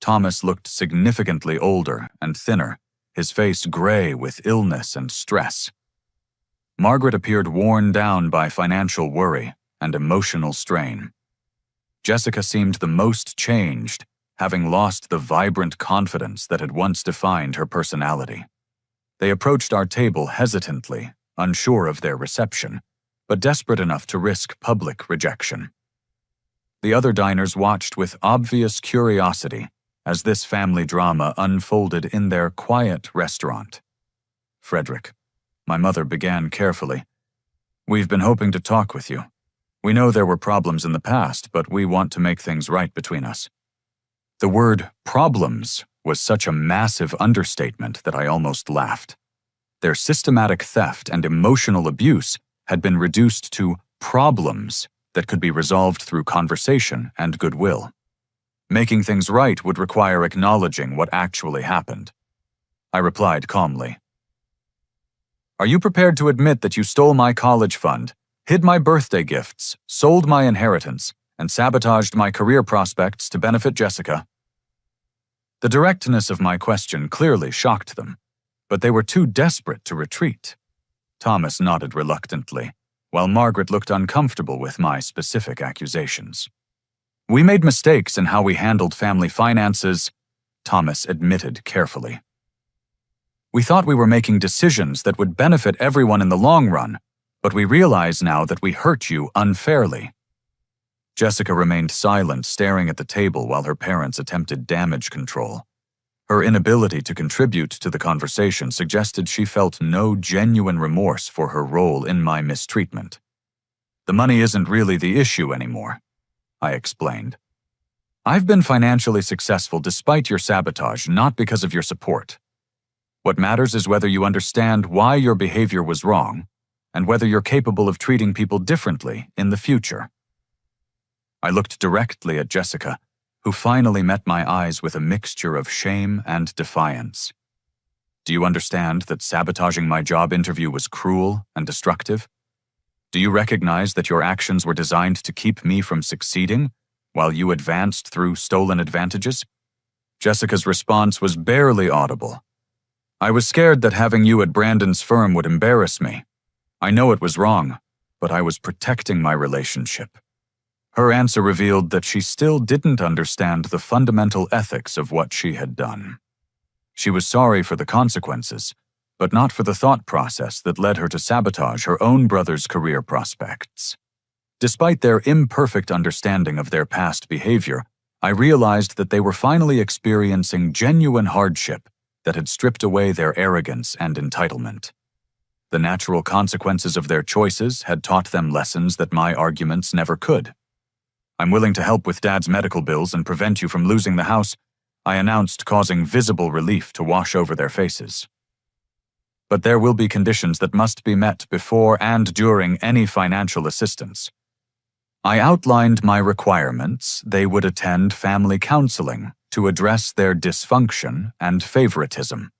Thomas looked significantly older and thinner, his face gray with illness and stress. Margaret appeared worn down by financial worry and emotional strain. Jessica seemed the most changed, having lost the vibrant confidence that had once defined her personality. They approached our table hesitantly, unsure of their reception, but desperate enough to risk public rejection. The other diners watched with obvious curiosity as this family drama unfolded in their quiet restaurant. Frederick, my mother began carefully, "We've been hoping to talk with you. We know there were problems in the past, but we want to make things right between us." The word problems was such a massive understatement that I almost laughed. Their systematic theft and emotional abuse had been reduced to problems that could be resolved through conversation and goodwill. Making things right would require acknowledging what actually happened. I replied calmly, "Are you prepared to admit that you stole my college fund, hid my birthday gifts, sold my inheritance, and sabotaged my career prospects to benefit Jessica?" The directness of my question clearly shocked them, but they were too desperate to retreat. Thomas nodded reluctantly, while Margaret looked uncomfortable with my specific accusations. "We made mistakes in how we handled family finances," Thomas admitted carefully. "We thought we were making decisions that would benefit everyone in the long run, but we realize now that we hurt you unfairly." Jessica remained silent, staring at the table while her parents attempted damage control. Her inability to contribute to the conversation suggested she felt no genuine remorse for her role in my mistreatment. "The money isn't really the issue anymore," I explained. "I've been financially successful despite your sabotage, not because of your support. What matters is whether you understand why your behavior was wrong and whether you're capable of treating people differently in the future." I looked directly at Jessica, who finally met my eyes with a mixture of shame and defiance. "Do you understand that sabotaging my job interview was cruel and destructive? Do you recognize that your actions were designed to keep me from succeeding while you advanced through stolen advantages?" Jessica's response was barely audible. "I was scared that having you at Brandon's firm would embarrass me. I know it was wrong, but I was protecting my relationship." Her answer revealed that she still didn't understand the fundamental ethics of what she had done. She was sorry for the consequences, but not for the thought process that led her to sabotage her own brother's career prospects. Despite their imperfect understanding of their past behavior, I realized that they were finally experiencing genuine hardship that had stripped away their arrogance and entitlement. The natural consequences of their choices had taught them lessons that my arguments never could. "I'm willing to help with Dad's medical bills and prevent you from losing the house," I announced, causing visible relief to wash over their faces. "But there will be conditions that must be met before and during any financial assistance." I outlined my requirements. They would attend family counseling to address their dysfunction and favoritism.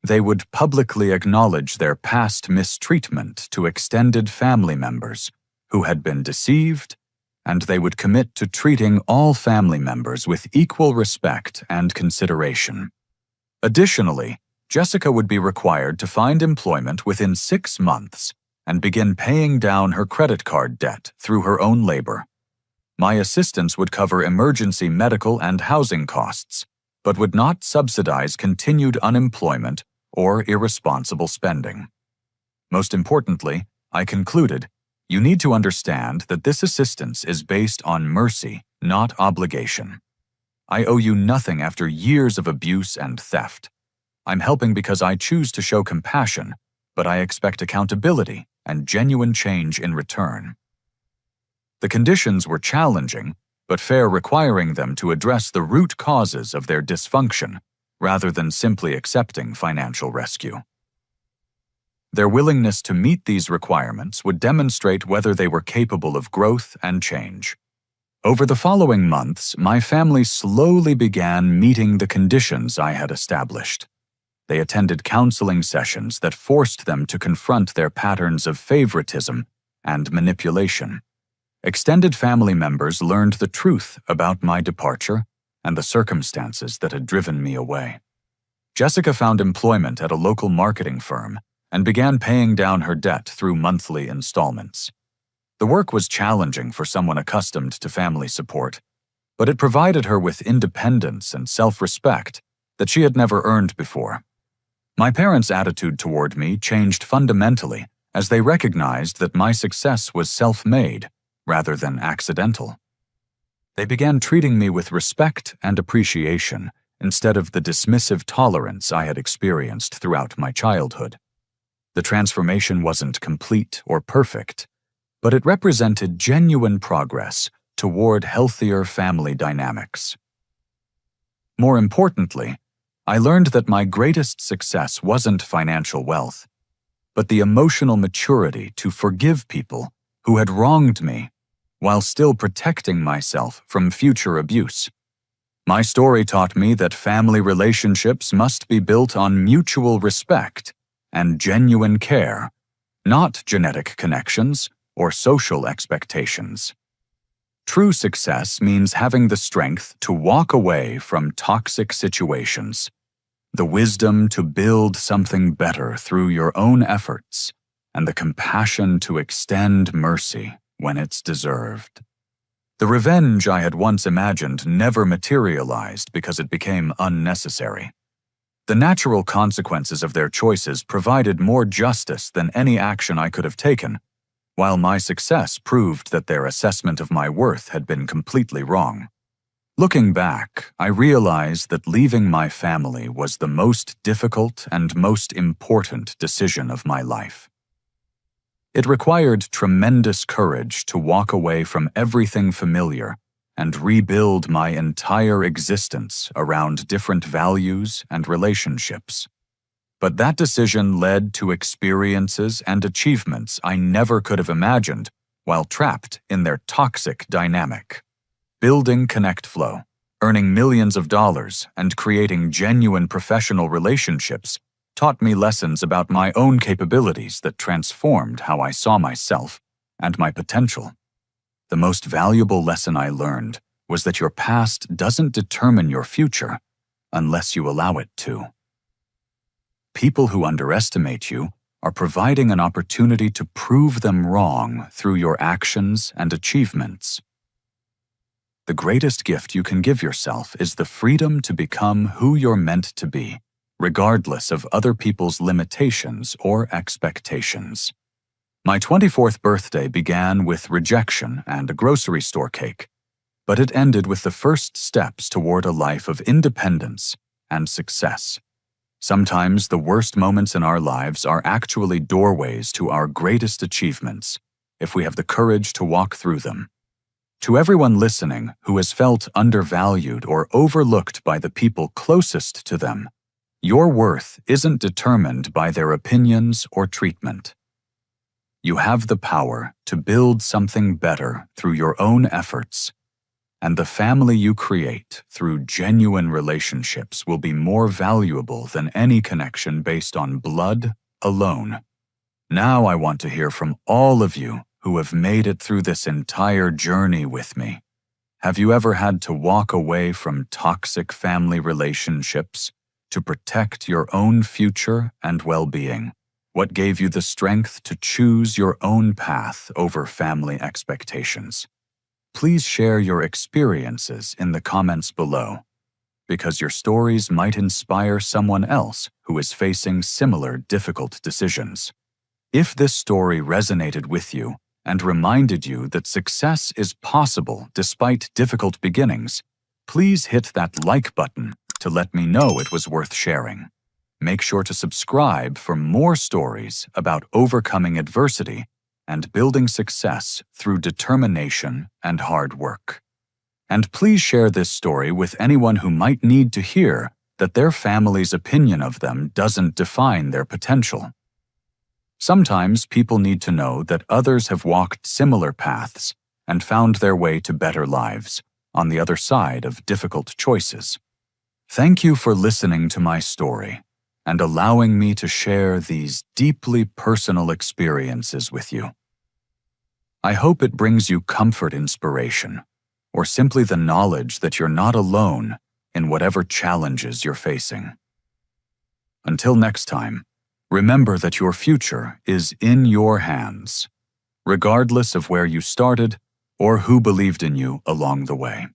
They would publicly acknowledge their past mistreatment to extended family members who had been deceived, and they would commit to treating all family members with equal respect and consideration. Additionally, Jessica would be required to find employment within 6 months and begin paying down her credit card debt through her own labor. My assistance would cover emergency medical and housing costs, but would not subsidize continued unemployment or irresponsible spending. Most importantly, I concluded, you need to understand that this assistance is based on mercy, not obligation. I owe you nothing after years of abuse and theft. I'm helping because I choose to show compassion, but I expect accountability and genuine change in return. The conditions were challenging, but fair, requiring them to address the root causes of their dysfunction rather than simply accepting financial rescue. Their willingness to meet these requirements would demonstrate whether they were capable of growth and change. Over the following months, my family slowly began meeting the conditions I had established. They attended counseling sessions that forced them to confront their patterns of favoritism and manipulation. Extended family members learned the truth about my departure and the circumstances that had driven me away. Jessica found employment at a local marketing firm and began paying down her debt through monthly installments. The work was challenging for someone accustomed to family support, but it provided her with independence and self-respect that she had never earned before. My parents' attitude toward me changed fundamentally as they recognized that my success was self-made rather than accidental. They began treating me with respect and appreciation instead of the dismissive tolerance I had experienced throughout my childhood. The transformation wasn't complete or perfect, but it represented genuine progress toward healthier family dynamics. More importantly, I learned that my greatest success wasn't financial wealth, but the emotional maturity to forgive people who had wronged me while still protecting myself from future abuse. My story taught me that family relationships must be built on mutual respect and genuine care, not genetic connections or social expectations. True success means having the strength to walk away from toxic situations, the wisdom to build something better through your own efforts, and the compassion to extend mercy when it's deserved. The revenge I had once imagined never materialized because it became unnecessary. The natural consequences of their choices provided more justice than any action I could have taken, while my success proved that their assessment of my worth had been completely wrong. Looking back, I realized that leaving my family was the most difficult and most important decision of my life. It required tremendous courage to walk away from everything familiar and rebuild my entire existence around different values and relationships. But that decision led to experiences and achievements I never could have imagined while trapped in their toxic dynamic. Building ConnectFlow, earning millions of dollars, and creating genuine professional relationships taught me lessons about my own capabilities that transformed how I saw myself and my potential. The most valuable lesson I learned was that your past doesn't determine your future unless you allow it to. People who underestimate you are providing an opportunity to prove them wrong through your actions and achievements. The greatest gift you can give yourself is the freedom to become who you're meant to be, regardless of other people's limitations or expectations. My 24th birthday began with rejection and a grocery store cake, but it ended with the first steps toward a life of independence and success. Sometimes the worst moments in our lives are actually doorways to our greatest achievements, if we have the courage to walk through them. To everyone listening who has felt undervalued or overlooked by the people closest to them, your worth isn't determined by their opinions or treatment. You have the power to build something better through your own efforts, and the family you create through genuine relationships will be more valuable than any connection based on blood alone. Now I want to hear from all of you who have made it through this entire journey with me. Have you ever had to walk away from toxic family relationships to protect your own future and well-being? What gave you the strength to choose your own path over family expectations? Please share your experiences in the comments below, because your stories might inspire someone else who is facing similar difficult decisions. If this story resonated with you and reminded you that success is possible despite difficult beginnings, please hit that like button to let me know it was worth sharing. Make sure to subscribe for more stories about overcoming adversity and building success through determination and hard work. And please share this story with anyone who might need to hear that their family's opinion of them doesn't define their potential. Sometimes people need to know that others have walked similar paths and found their way to better lives on the other side of difficult choices. Thank you for listening to my story and allowing me to share these deeply personal experiences with you. I hope it brings you comfort, inspiration, or simply the knowledge that you're not alone in whatever challenges you're facing. Until next time, remember that your future is in your hands, regardless of where you started or who believed in you along the way.